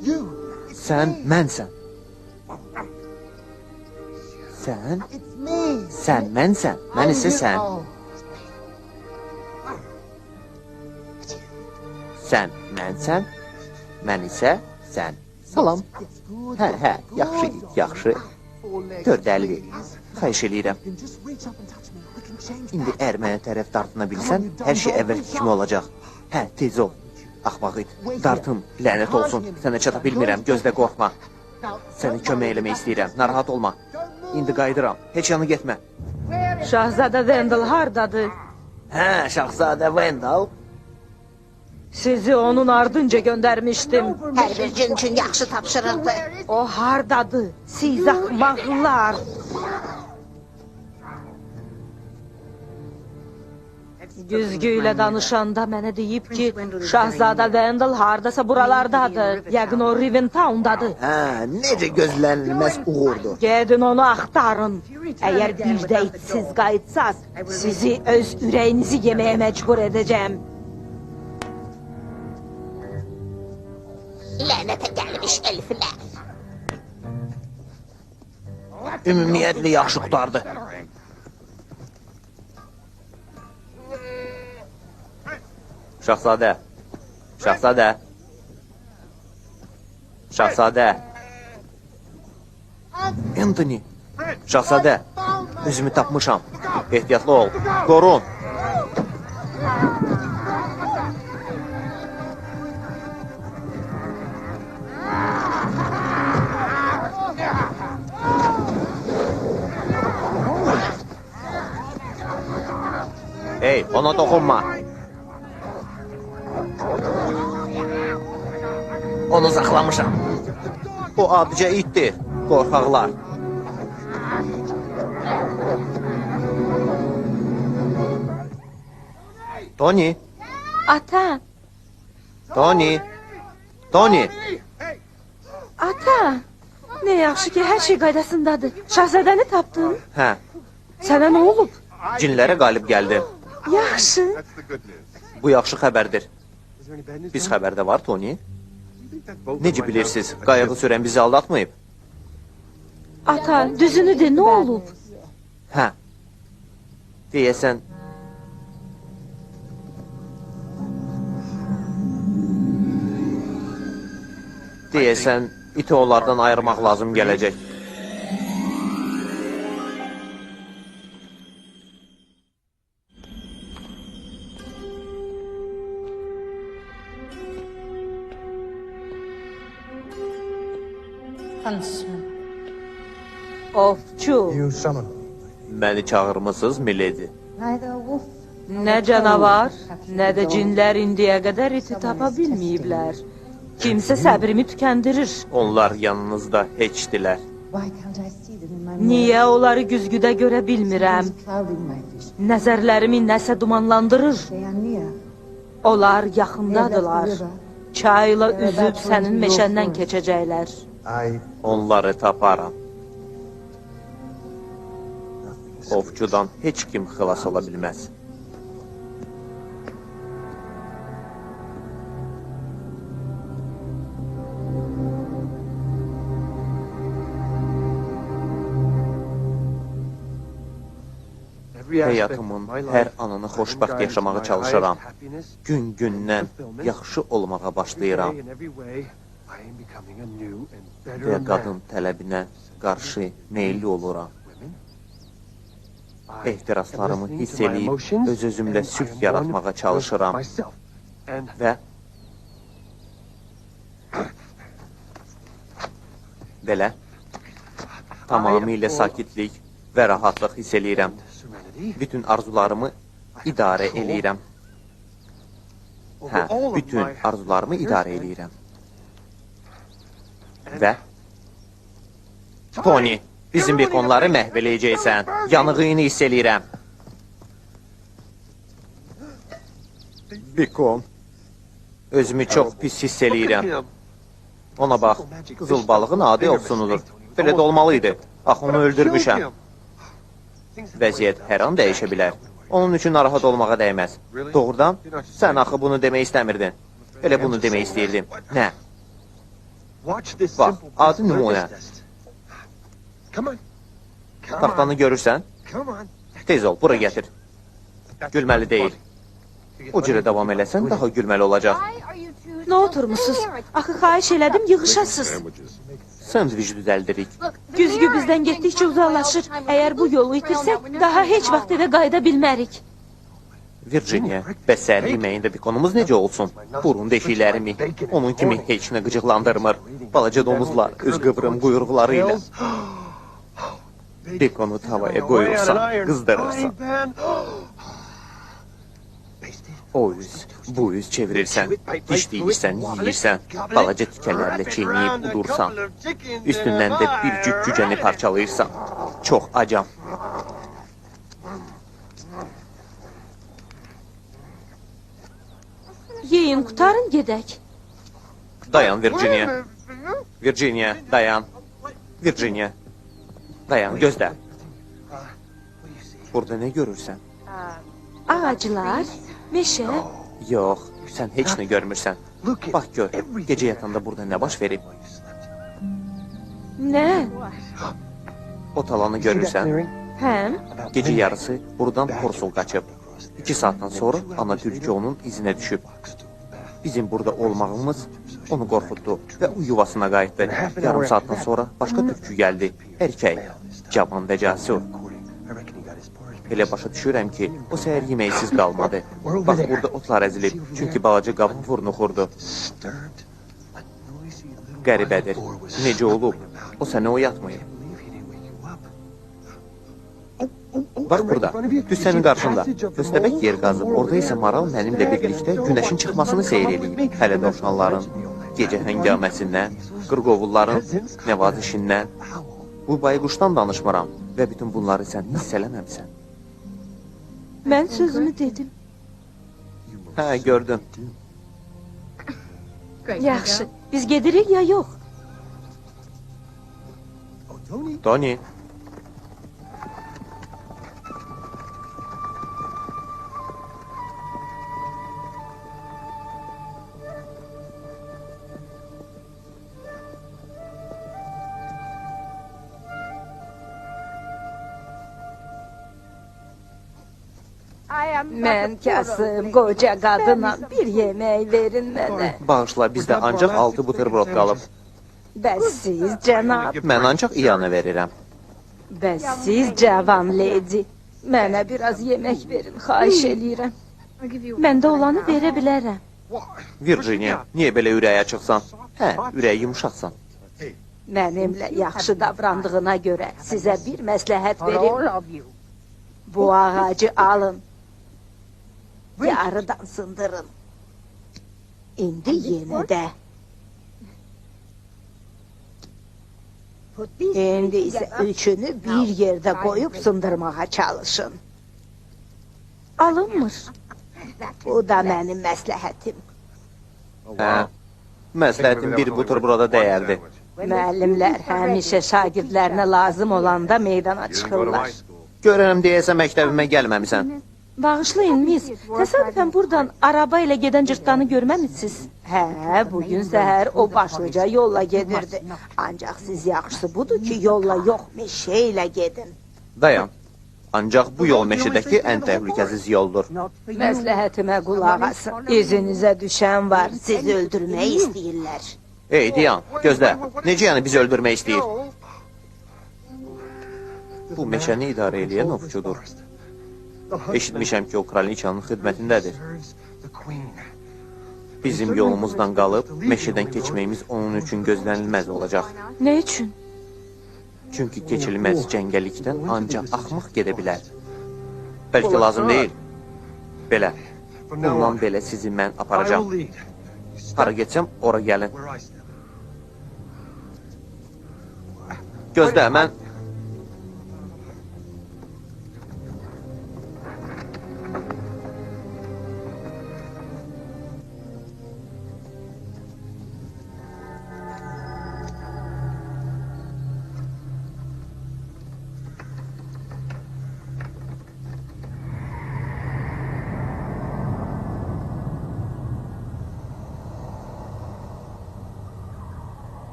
Sən mənsən. Sən mənsən, mən isə sən. Sən mənsən, mən isə sən. Salam. Hə, yaxşı. 4.50. Xahiş eləyirəm. İndi əgər mənə tərəf dartına bilsən, hər şey əvvəlki kimi olacaq. Hə, tez ol. Axmaq it. Dartım, lənət olsun. Sənə çata bilmirəm, gözlə qorxma. Səni kömək eləmək istəyirəm, narahat olma. İndi qayıdıram, heç yanı getmə. Şahzadə Vendel hardadır? Hə, Şahzadə Vendel. Sizi onun ardınca göndərmişdim. Hər bir cin üçün yaxşı tapşırırdı. O hardadır? Siz axmaqlar. Güzgü ilə danışanda mənə deyib ki, Şahzadə Vendel hardasa buralardadır. Yəqin o Riventowndadır. Hə, necə gözlənilməz uğurdur. Gedin onu axtarın. Əgər bir də itsiz qayıtsaz, sizi öz ürəyinizi yeməyə məcbur edəcəm. Lənətə gəlmiş elflər. Ümumiyyətlə yaxşı qutardı. Şahzadə. Anthony. Şahzadə. Özümü tapmışam. Ehtiyatlı ol. Qorun. Hey, ona dokunma. Onu saxlamışam. O adicə itdir, qorxaqlar. Tony. Ata, Tony. ata. Nə yaxşı ki, hər şey qaydasındadır. Şahzadəni tapdın. Hə, Sənə nə olub? cinlərə qalib gəldim. Yaxşı. Bu yaxşı xəbərdir. Biz xəbərdə var, Tony. Necə bilirsiniz, qayığı sürən bizi aldatmayıb? Ata, düzünü de, nə olub? Hə. Deyəsən... Deyəsən, iti onlardan ayırmaq lazım gələcək. Ovçu, Məni çağırmısınız, miledi? nə canavar, nə də cinlər indiyə qədər iti tapa bilməyiblər. Kimsə səbrimi tükəndirir. Onlar yanınızda heçdilər. Niyə onları güzgüdə görə bilmirəm? Nəzərlərimi nəsə dumanlandırır. Onlar yaxındadılar. Çayla üzüb sənin meşəndən keçəcəklər. Onları taparam. Ovçudan heç kim xilas ola bilməz. Həyatımın hər anını xoşbəxt yaşamağa çalışıram. Gün-gündən yaxşı olmağa başlayıram. Və qadın tələbinə qarşı meyilli oluram. Ehtiraslarımı hiss eləyib, öz-özümlə sülh yaratmağa çalışıram. Və belə tamamilə sakitlik və rahatlıq hiss eləyirəm. Bütün arzularımı idarə eləyirəm. Hə, bütün arzularımı idarə eləyirəm. Və Tony, bizim bekonları məhv eləyəcəksən. Yanığını hiss eləyirəm. Bekon. Özümü çox pis hiss eləyirəm. Ona bax, qızıl balığın adi yoxsunudur. Belə də olmalıydı. Axı onu öldürmüşəm. Vəziyyət hər an dəyişə bilər. Onun üçün narahat olmağa dəyməz. Doğrudan, sən axı bunu demək istəmirdin. Elə bunu demək istəyirdim. Nə? Bax, adi nümunə. Taxtanı görürsən? Tez ol, bura gətir. Gülməli deyil. O cürə davam eləsən, daha gülməli olacaq. Nə oturmusunuz? Axı xahiş elədim yığışasınız. Sandviç düzəldirik. Güzgü bizdən getdikcə uzaqlaşır. Əgər bu yolu itirsək, daha heç vaxt evə qayıda bilmərik. Virginia, bəs səhər yeməyində bikonumuz necə olsun? Burun deşiklərimi, onun kimi heç nə qıcıqlandırmır. Balaca domuzlar öz qıvrım quyruqları ilə. Bikonu tavaya qoyursan, qızdırırsan. O üz, bu üz çevirirsən, dişləyirsən, yiyirsən, balaca tikələrlə çeynəyib udursan. Üstündən də bir cük cücəni parçalayırsan. Çox acam. Yeyin, qutarın, gedək. Dayan Virginia. Virginia, dayan. Virginia, dayan, gözlə. Burada nə görürsən? Ağaclar, meşə. Yox, sən heç nə görmürsən. Bax gör, gecə yatanda burada nə baş verib? Nə? O talanı görürsən? Həm? Gecə yarısı buradan Porsul qaçıb. 2 saatdan sonra ana tülkü onun izinə düşüb. Bizim burada olmağımız onu qorxutdu və o yuvasına qayıtdı. Yarım saatdan sonra başqa tülkü gəldi. Erkək, cavan və cəsur. Elə başa düşürəm ki, o səhər yeməksiz qalmadı. Bax, burada otlar əzilib, çünki balaca qabın vurnuxurdu. Qəribədir. Necə olub? O səni oyatmayıb. Bax burada, düz sənin qarşında. Köstəbək yer qazıb, orada isə maral mənimlə birlikdə günəşin çıxmasını seyr edib. Hələ dovşanların, gecə həngaməsindən, qırqovulların nəvazişindən. Bu bayquşdan danışmıram və bütün bunları sən hiss eləməmsən. Mən sözümü dedim. Hə, gördüm. Yaxşı, biz gedirik ya yox? Tony. Mən kasıb, qoca qadınam, bir yemək verin mənə. Bağışla, bizdə ancaq 6 buterbrod qalıb. Bəs siz, cənab, Mən ancaq iyana verirəm. bəs siz, cavan ledi, mənə biraz yemək verin, xahiş eləyirəm. Məndə olanı verə bilərəm. Virginia, niyə belə ürəyə açıqsan? Hə, ürəyi yumuşaqsan. Mənimlə yaxşı davrandığına görə sizə bir məsləhət verim. Bu ağacı alın. Yarıdan sındırın. İndi yenə də. İndi isə üçünü bir yerdə qoyub sındırmağa çalışın. Alınmır. Bu da mənim məsləhətim. Hə, məsləhətin bir buterbroda dəyərdi. Müəllimlər həmişə şagirdlərinə lazım olanda meydana çıxırlar. Görürəm deyəsə məktəbimə gəlməmisən. Bağışlayın, miss. Təsadüfən buradan araba ilə gedən cırtdanı görməmisiniz? Hə, bugün səhər o başlıca yolla gedirdi. Ancaq siz yaxşısı budur ki, yolla yox, meşə ilə gedin. Dayan. Ancaq bu yol meşədəki ən təhlükəsiz yoldur. Məsləhətimə qulaq asın. Üzünüzə düşən var, sizi öldürmək istəyirlər. Ey, Diyan, gözlə. Necə yəni bizi öldürmək istəyir? Bu meşəni idarə eləyən ovçudur. Eşitmişəm ki, o kraliçanın xidmətindədir. Bizim yolumuzdan qalıb, meşədən keçməyimiz onun üçün gözlənilməz olacaq. Nə üçün? Çünki keçilməz cəngəlikdən ancaq axmaq gedə bilər. Bəlkə lazım deyil. Belə, bundan belə sizi mən aparacam. Hara getsəm, ora gəlin. Gözlə, mən...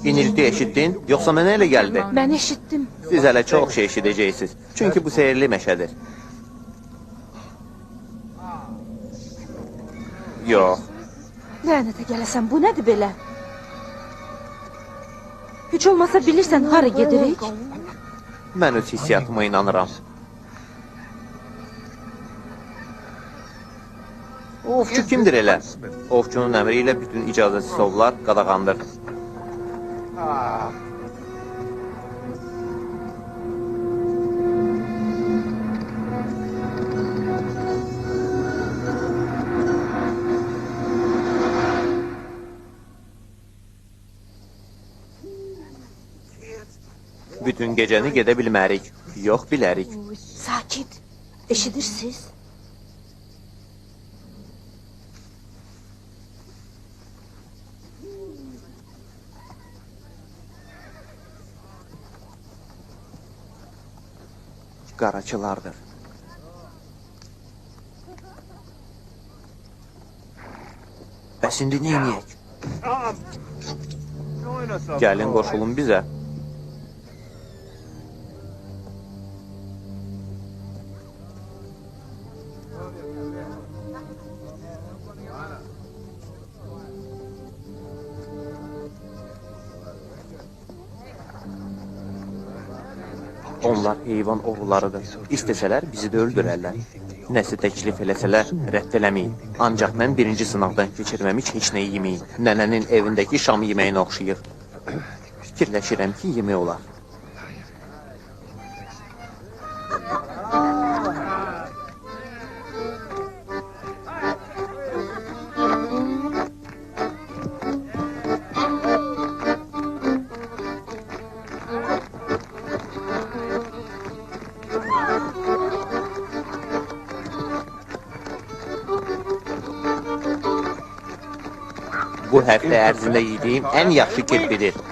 İnilti eşitdin, yoxsa mənə elə gəldi? Mən eşitdim. Siz hələ çox şey eşidəcəksiniz. Çünki bu sehirli meşədir. Yox, Lənətə gələsən, bu nədir belə? Heç olmasa bilirsən, hara gedirik? mən öz hissiyatıma inanıram. Ovçu kimdir elə? Ovçunun əmri ilə bütün icazəsiz ovlar qadağandır. Bütün gecəni gedə bilmərik. Yox, bilərik. Sakit. Eşidirsiniz? Qaraçılardır. Bəs indi neyniyək? Gəlin qoşulun bizə. Onlar heyvan oğullarıdır. İstəsələr bizi də öldürərlər. Nəsə təklif eləsələr, rədd eləməyin. Ancaq mən birinci sınaqdan keçirməmiş heç nə yeməyin. Nənənin evindəki şam yeməyinə oxşayır. Fikirləşirəm ki, yemək olar. Bu həftə ərzində yediyim ən yaxşı kirpidir.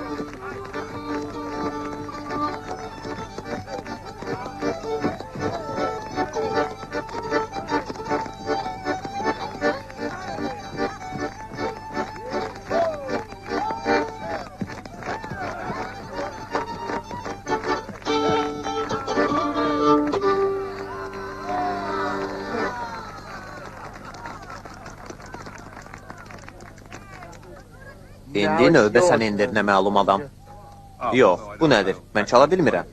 İndi növbə sən indir, nə məlum adam. Yox, bu nədir? Mən çala bilmirəm.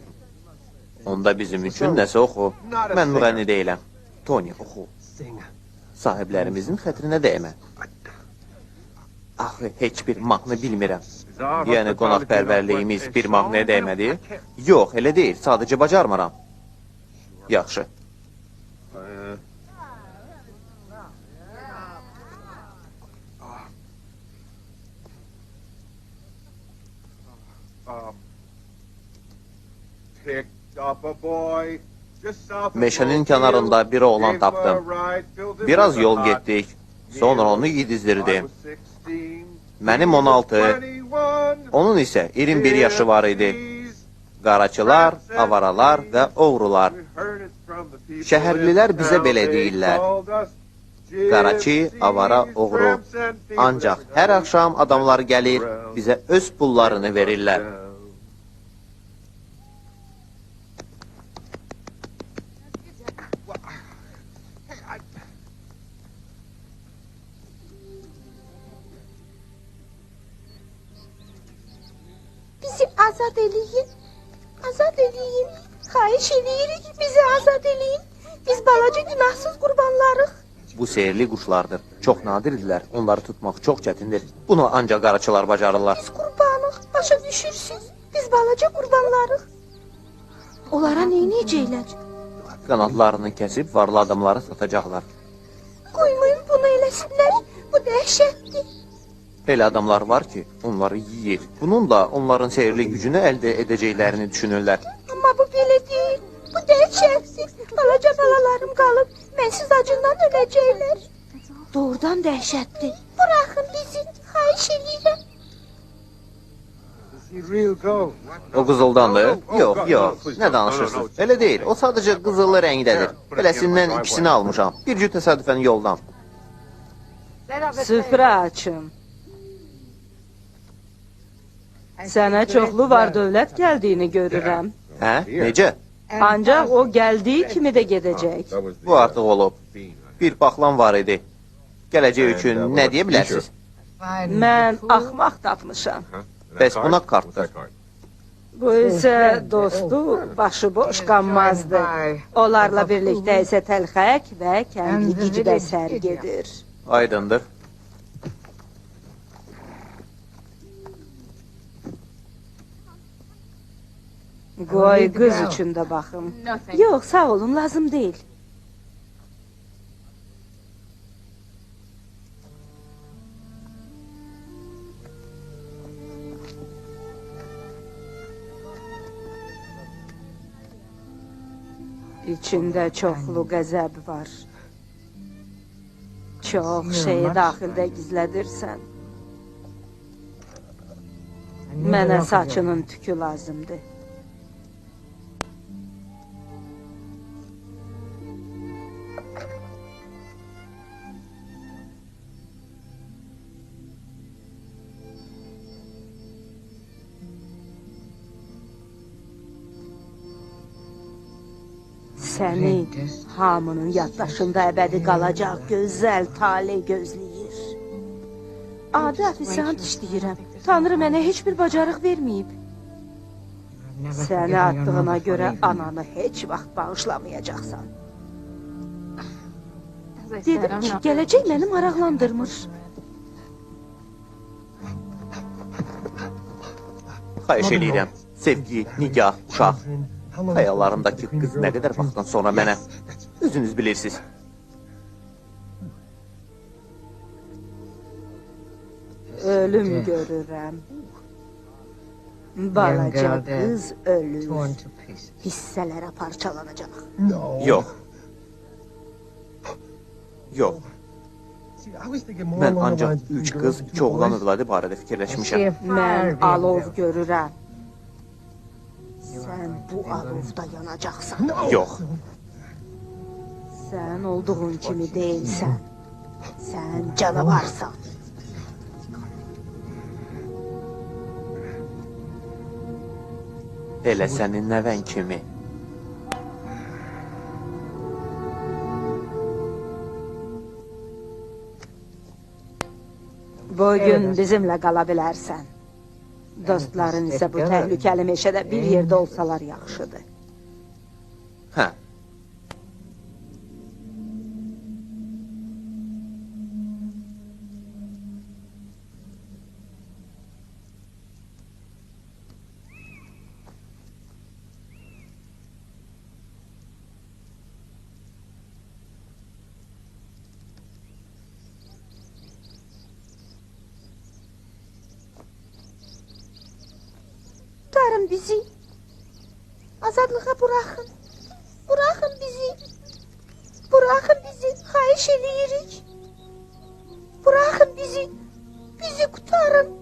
Onda bizim üçün nəsə oxu. Mən müğənni deyiləm. Tony, oxu. Sahiblərimizin xətrinə dəymə. Axı, heç bir mahnı bilmirəm. Yəni qonaqpərvərliyimiz bir mahnıya dəymədi? Yox, elə deyil, sadəcə bacarmıram. Yaxşı. Meşənin kənarında bir oğlan tapdım. Biraz yol getdik. Sonra onu yedizdirdim. Mənim 16, onun isə 21 yaşı var idi. Qaraçılar, avaralar və oğrular. Şəhərlilər bizə belə deyirlər. Qaraçı, avara, oğru. Ancaq hər axşam adamlar gəlir, bizə öz pullarını verirlər. Bizi azad eləyin. Azad eləyin. Xahiş eləyirik, bizi azad eləyin. Biz balaca günahsız qurbanlarıq. Bu sehirli quşlardır. Çox nadirdirlər. Onları tutmaq çox çətindir. Bunu ancaq qaraçılar bacarırlar. Biz qurbanıq, başa düşürsünüz. Biz balaca qurbanlarıq. Onlara neyniyəcəklər? Qanadlarını kəsib varlı adamları satacaqlar. Qoymayın bunu eləsinlər. Bu dəhşətdir. Elə adamlar var ki, onları yiyir. Bununla onların sehirli gücünü əldə edəcəklərini düşünürlər. Amma bu belə deyil. Bu dəhşətdir. Balaca balalarım qalıb. Mənsiz acından öləcəklər. Doğrudan dəhşətdir. Buraxın bizi. Xahiş eləyirəm. O qızıldandır? Yox, yox. Nə danışırsınız? Elə deyil. O sadəcə qızıllı rəngdədir. Beləsindən ikisini almışam. Bir cür təsadüfən yoldan. Süfrə açın. Sənə çoxlu var dövlət gəldiyini görürəm. Hə? Necə? Ancaq o gəldiyi kimi də gedəcək. Bu artıq olub. Bir baxlan var idi. Gələcək üçün nə deyə bilərsiniz? Mən axmaq tapmışam. Bəs buna kartdır. Bu isə dostu başıboş qanmazdı. Onlarla birlikdə isə təlxək və kəndli gicdə sər gedir. Aydındır. Qoy qız üçün də baxım. Yox, sağ olun, lazım deyil. İçində çoxlu qəzəb var. Çox şeyi daxildə gizlədirsən. Mənə saçının tükü lazımdır. Səni hamının yaddaşında əbədi qalacaq gözəl tale gözləyir. Adi ofisant işləyirəm. Tanrı mənə heç bir bacarıq verməyib. Səni attığına görə ananı heç vaxt bağışlamayacaqsan. Dedim ki, gələcək məni maraqlandırmır. Xahiş eləyirəm. Sevgi, nigah, uşaq. Xəyallarımdakı qız nə qədər vaxtdan sonra mənə özünüz bilirsiniz. Ölüm görürəm. Balaca qız ölür. Hissələrə parçalanacaq. Yox. Yox. Mən ancaq 3 qız, 2 oğlan övladı barədə fikirləşmişəm. Mən alov görürəm. Sən bu alovda yanacaqsan. Yox. Sən olduğun kimi deyilsən. Sən canavarsan. Elə sənin nəvən kimi. Bugün bizimlə qala bilərsən. Dostların isə bu təhlükəli meşədə bir yerdə olsalar yaxşıdır. Hə. Kurtarın bizi. Azadlığa bırakın. Bırakın bizi. Bırakın bizi. Xahiş eləyirik. Bırakın bizi. Bizi kurtarın.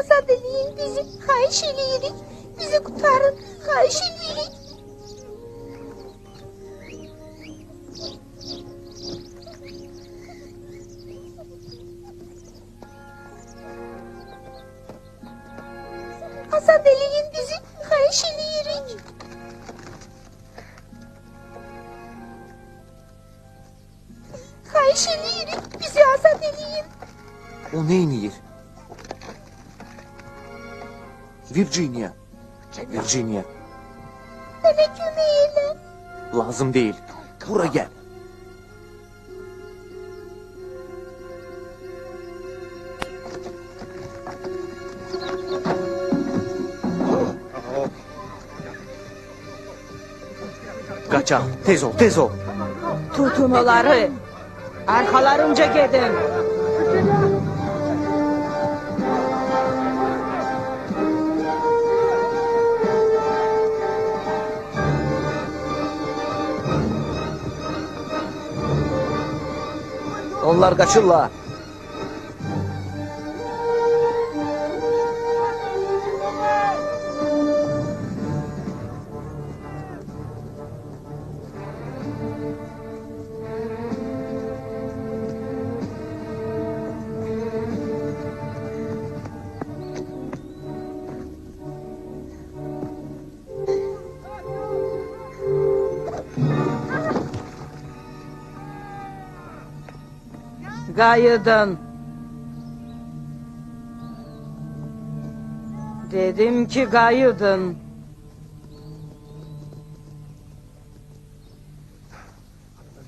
Azad eləyin bizi. Xahiş eləyirik. Bizi kurtarın. Xahiş eləyirik. Azad eləyin bizi. Xahiş eləyirik. Xahiş eləyirik. Bizi azad eləyin. O neyniyir? Virginia. Virginia. Mənə kömək elə. Lazım deyil. Bura gəl. Qaçaq, tez ol, tez ol. Tutun onları. Arkalarınca gedin. Onlar qaçırlar. Qayıdın. Dedim ki qayıdın.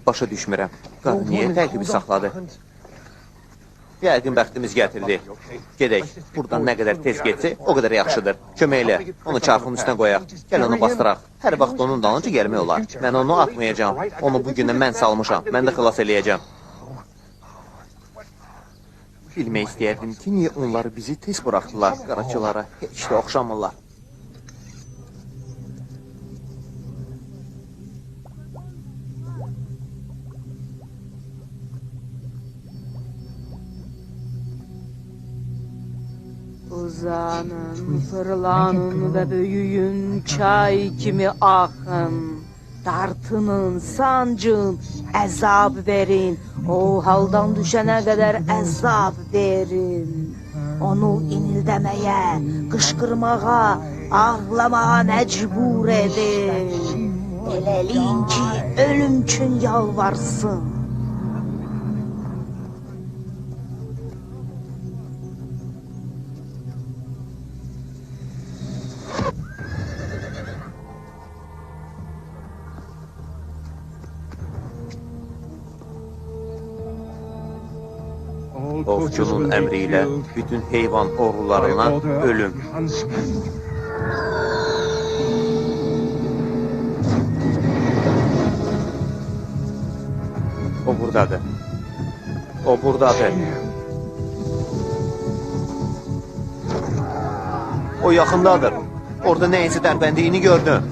Başa düşmürəm. Qadın niyə təqibi saxladı? Yəqin bəxtimiz gətirdi. Gedək. Buradan nə qədər tez getsə, o qədər yaxşıdır. Kömək elə. Onu çarxın üstünə qoyaq. Gəl onu bastıraq. Hər vaxt onun dalınca gəlmək olar. Mən onu atmayacağam. Onu bugündən mən salmışam. Mən də xilas eləyəcəm. Bilmək istəyərdim ki, niyə onları bizi tez buraxdılar qaraçılara. Heç də oxşamırlar. Uzanın, fırlanın ve büyüyün çay kimi akın. Dartının, sancın, əzab verin. O haldan düşənə qədər əzab verin. Onu inildəməyə, qışqırmağa, ağlamağa məcbur edin. Eləyin ki, ölüm üçün yalvarsın. Ovçunun əmri ilə bütün heyvan oğrularına ölüm. O buradadır. O buradadır. O yaxındadır. Orada nəyinsə tərpəndiyini gördüm.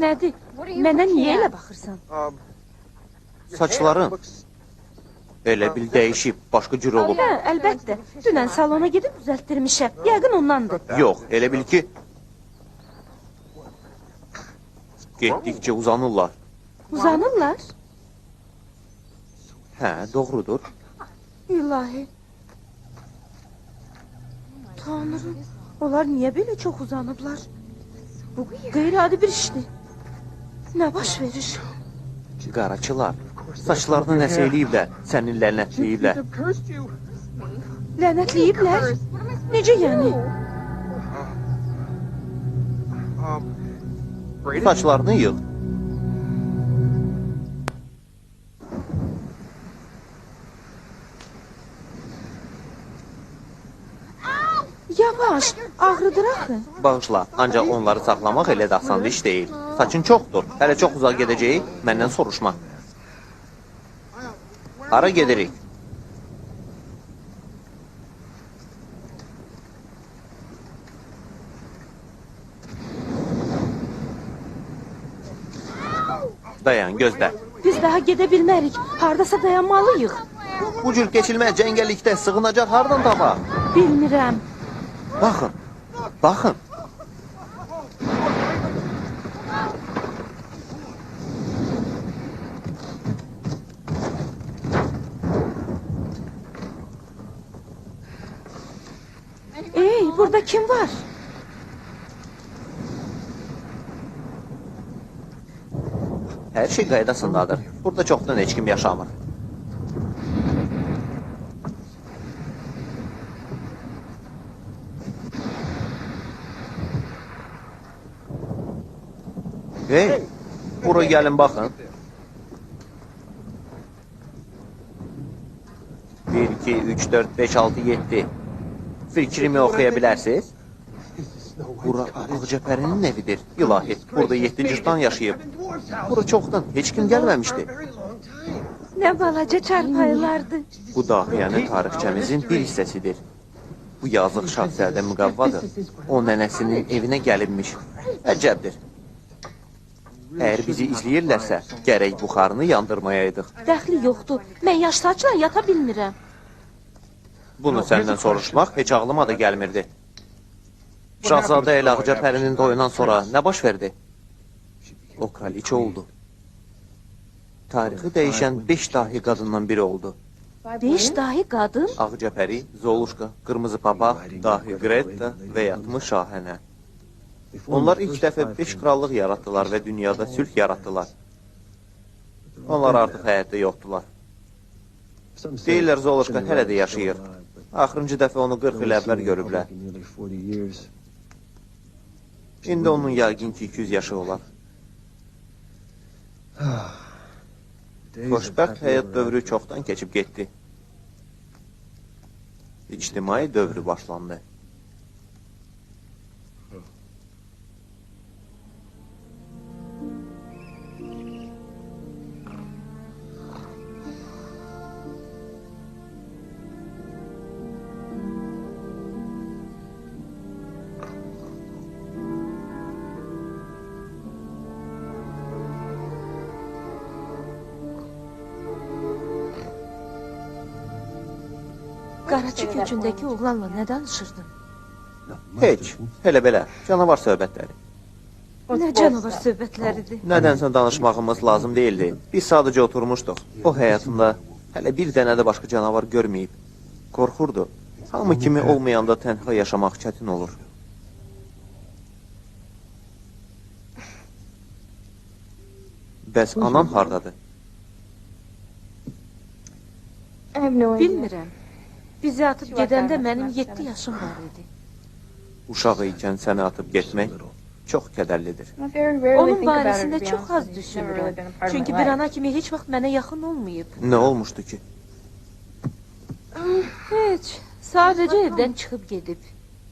Nədir? Mənə niyə elə baxırsan? Saçların elə bil dəyişib, başqa cür olub. Hə, əlbəttə. Dünən salona gedib düzəltdirmişəm. Yəqin ondandır. Yox, elə bil ki, getdikcə uzanırlar. Uzanırlar. Hə, doğrudur. İlahi. Tanrım, onlar niyə belə çox uzanıblar? Bu qeyri-adi bir işdir. Nə baş verir? Qaraçılar, saçlarını nəsə eləyiblər, səni lənətləyiblər. Lənətləyiblər? Necə yəni? Saçlarını yığ. Yavaş, ağrıdır axı. Bağışla, ancaq onları saxlamaq elə də asan iş deyil. Saçın çoxdur, hələ çox uzaq gedəcəyik, məndən soruşma. Hara gedirik? Dayan, gözlə. Biz daha gedə bilmərik. Hardasa dayanmalıyıq. Bu cür keçilməz cəngəllikdə sığınacaq hardan tapa? Bilmirəm. Baxın, baxın. Ey, burada kim var? Hər şey qaydasındadır. Burada çoxdan heç kim yaşamır. Hey, bura gəlin baxın. 1, 2, 3, 4, 5, 6, 7. Fikrimi oxuya bilərsiniz? Bura Ağcəpərinin evidir. İlahi, burada 7 cırtdan yaşayıb. Bura çoxdan heç kim gəlməmişdi. Nə balaca çarpayılardı. Bu dahiyənin tarixçəmizin bir hissəsidir. Bu yazıq şahzadə müqavvadır. O nənəsinin evinə gəlibmiş. Əcəbdir. Əgər bizi izləyirlərsə, gərək buxarını yandırmayaydıq. Dəxli yoxdur. Mən yaş saçla yata bilmirəm. Bunu səndən soruşmaq heç ağlıma da gəlmirdi. Şahzadə ilə Ağcəpərinin toyundan sonra nə baş verdi? O kraliçə oldu. Tarixi dəyişən 5 dahi qadından biri oldu. 5 dahi qadın? Ağcəpəri, Zoluşka, Qırmızı Papaq, dahi Gretta və yatmış Şahənə. Onlar ilk dəfə 5 krallıq yaratdılar və dünyada sülh yaratdılar. Onlar artıq həyatda yoxdular. Deyirlər Zoluşka hələ də yaşayır. Axırıncı dəfə onu 40 il əvvəl görüblər. İndi onun yəqin ki 200 yaşı olar. Xoşbəxt həyat dövrü çoxdan keçib getdi. İctimai dövrü başlandı. Qaraçı köçündəki oğlanla nə danışırdın? Heç, elə belə, canavar söhbətləri. Nə canavar söhbətləridir. Nədənsə danışmağımız lazım deyildi. Biz sadəcə oturmuşduq. O həyatında hələ bir dənə də başqa canavar görməyib. Qorxurdu. Hamı kimi olmayanda tənha yaşamaq çətin olur. Bəs anan hardadır? Bilmirəm. Bizi atıb gedəndə mənim 7 yaşım var idi. Uşaq ikən səni atıb getmək çox kədərlidir. Onun barəsində çox az düşünürəm. Çünki bir ana kimi heç vaxt mənə yaxın olmayıb. Nə olmuşdu ki? Heç. Sadəcə evdən çıxıb gedib.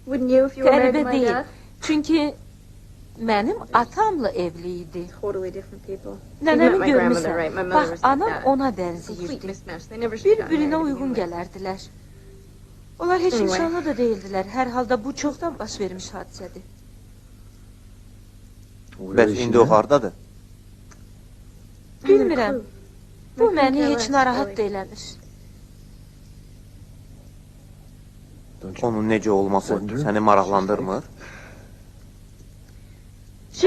Qəribə deyil. Çünki mənim atamla evli idi. Nənəmi görmüsən. Bax, anam ona bənziyirdi. Bir-birinə uyğun gələrdilər. Onlar heç nişanlı da deyildilər. Hər halda bu çoxdan baş vermiş hadisədir. Bəs indi o hardadır? Bilmirəm. Bu məni heç narahat da eləmir. Onun necə olması səni maraqlandırmır?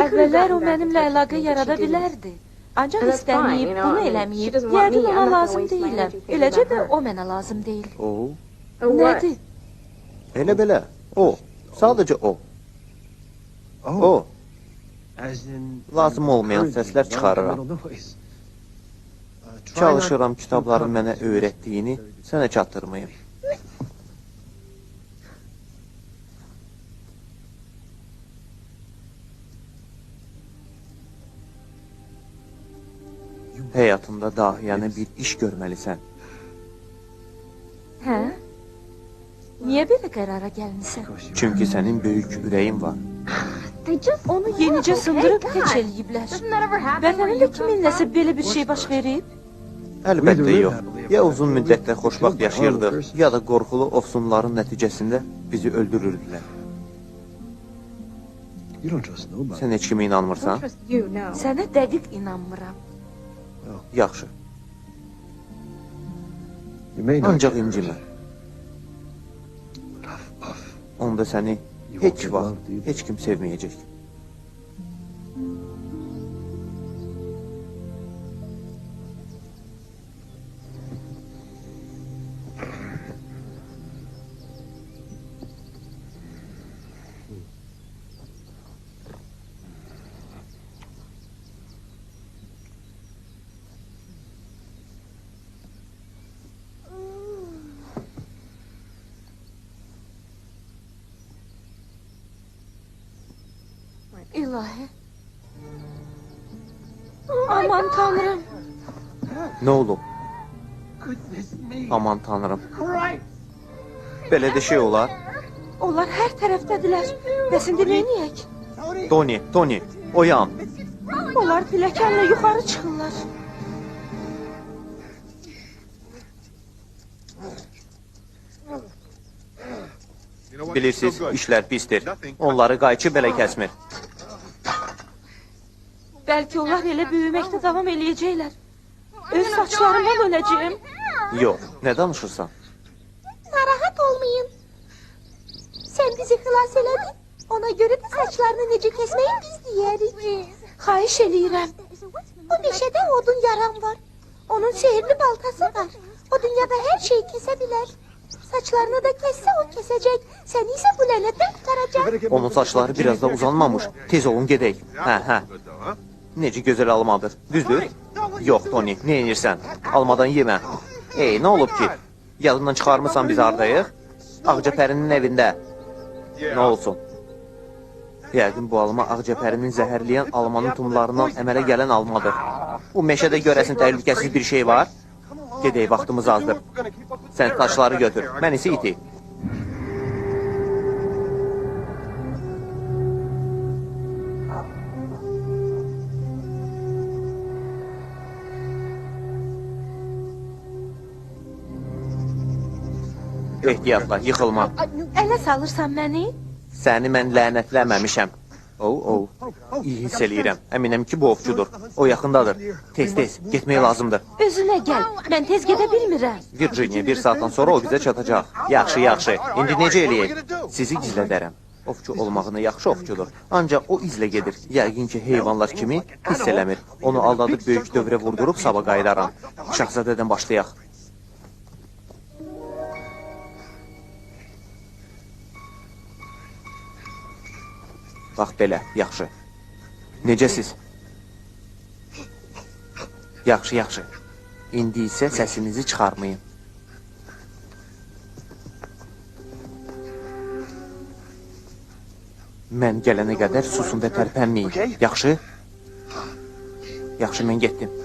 Əvvəllər o mənimlə əlaqə yarada bilərdi. Ancaq istəməyib, bunu eləməyib. Yəqin ona lazım deyiləm. Eləcə də o mənə lazım deyil. O, Nədir? elə belə. O, sadəcə o. O, lazım olmayan səslər çıxarıram. Çalışıram kitabların mənə öyrətdiyini sənə çatdırmayım. Həyatında dahiyənə bir iş görməlisən. Hə? Niyə belə qərara gəlmisən? Çünki sənin böyük ürəyin var. Onu yenicə sındırıb heç eləyiblər. Vətənində kimin nəsə belə bir şey baş verib? Əlbəttə yox. Ya uzun müddətdə xoşbaxt yaşayırdıq, ya da qorxulu ofsunların nəticəsində bizi öldürürdülər. Sən heç kimə inanmırsan? Sənə dəqiq inanmıram. Yaxşı. Ancaq incimə. Onda səni heç vaxt heç kim sevməyəcək. İlahi. Aman tanrım. Nə olub? Aman tanrım. Belə də şey olar. Onlar hər tərəfdədirlər. Bəs indi neyniyək? Tony, oyan. Onlar pilləkənlə yuxarı çıxırlar. Bilirsiniz, işlər pisdir. Onları qayçı belə kəsmir. Bəlkə onlar elə böyüməkdə davam eləyəcəklər. Öz saçlarımdan öləcəyim. Yox, nə danışırsan? Narahat olmayın. Sen bizi xilas elədin. Ona göre de saçlarını necə kesmeyi biz diyerik. Xahiş eləyirəm. Bu meşede odun yaran var. Onun sihirli baltası var. O dünyada her şeyi kesebilir. Saçlarını da kesse o kesecek. Sen ise bu lanetten kurtaracak. Onun saçları biraz da uzanmamış. Tez olun gedək. Hə. Necə gözəl almadır. Düzdür? Yox, Tony, nə edirsən? Almadan yemə. Nə olub ki? Yadından çıxarmırsan biz hardayıq? Ağcapərinin evində. Nə olsun? Yəqin bu alma Ağcapərinin zəhərləyən almanın tumlarından əmələ gələn almadır. Bu meşədə görəsin təhlükəsiz bir şey var. Gedək, vaxtımız azdır. Sən saçları götür, mən isə iti. Ehtiyatla, yıxılma. Ələ salırsan məni? Səni mən lənətləməmişəm. İyi hiss eləyirəm. Əminəm ki, bu ovçudur. O yaxındadır. Tez, getmək lazımdır. Özünə gəl, mən tez gedə bilmirəm. Virginia, bir saatdan sonra o bizə çatacaq. Yaxşı. İndi necə eləyək? Sizi gizlədərəm. Ovçu olmağını yaxşı ovçudur. Ancaq o izlə gedir. Yəqin ki, heyvanlar kimi hiss eləmir. Onu aldadıb böyük dövrə vurdurub sabah qayıdaram. Şahzadədən başlayaq. Bax belə, yaxşı. Necəsiz? Yaxşı. İndi isə səsinizi çıxarmayın. Mən gələnə qədər susun və tərpənməyin. Yaxşı? Yaxşı, mən getdim.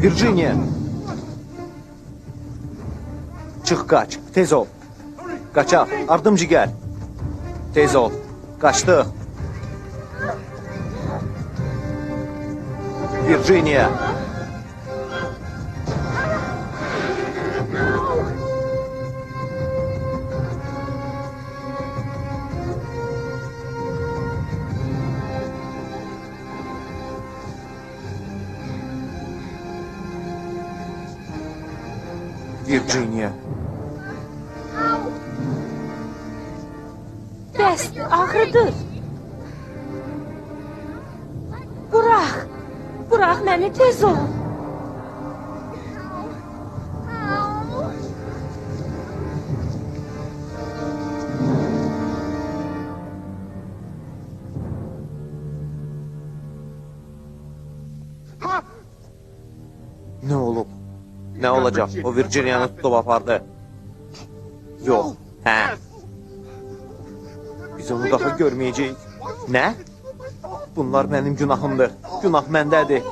Virginia! Çıx qaç, tez ol. Qaçaq, ardımcı gəl. Tez ol, qaçdıq. Virginia. Virginia. Bəs, ağrıdır. Burax. Burax məni, tez ol. Nə olub? Nə olacaq? O Virginia'nı tutub apardı. Yox, hə. Biz onu daha görməyəcəyik. Nə? Bunlar mənim günahımdır. Günah məndədir.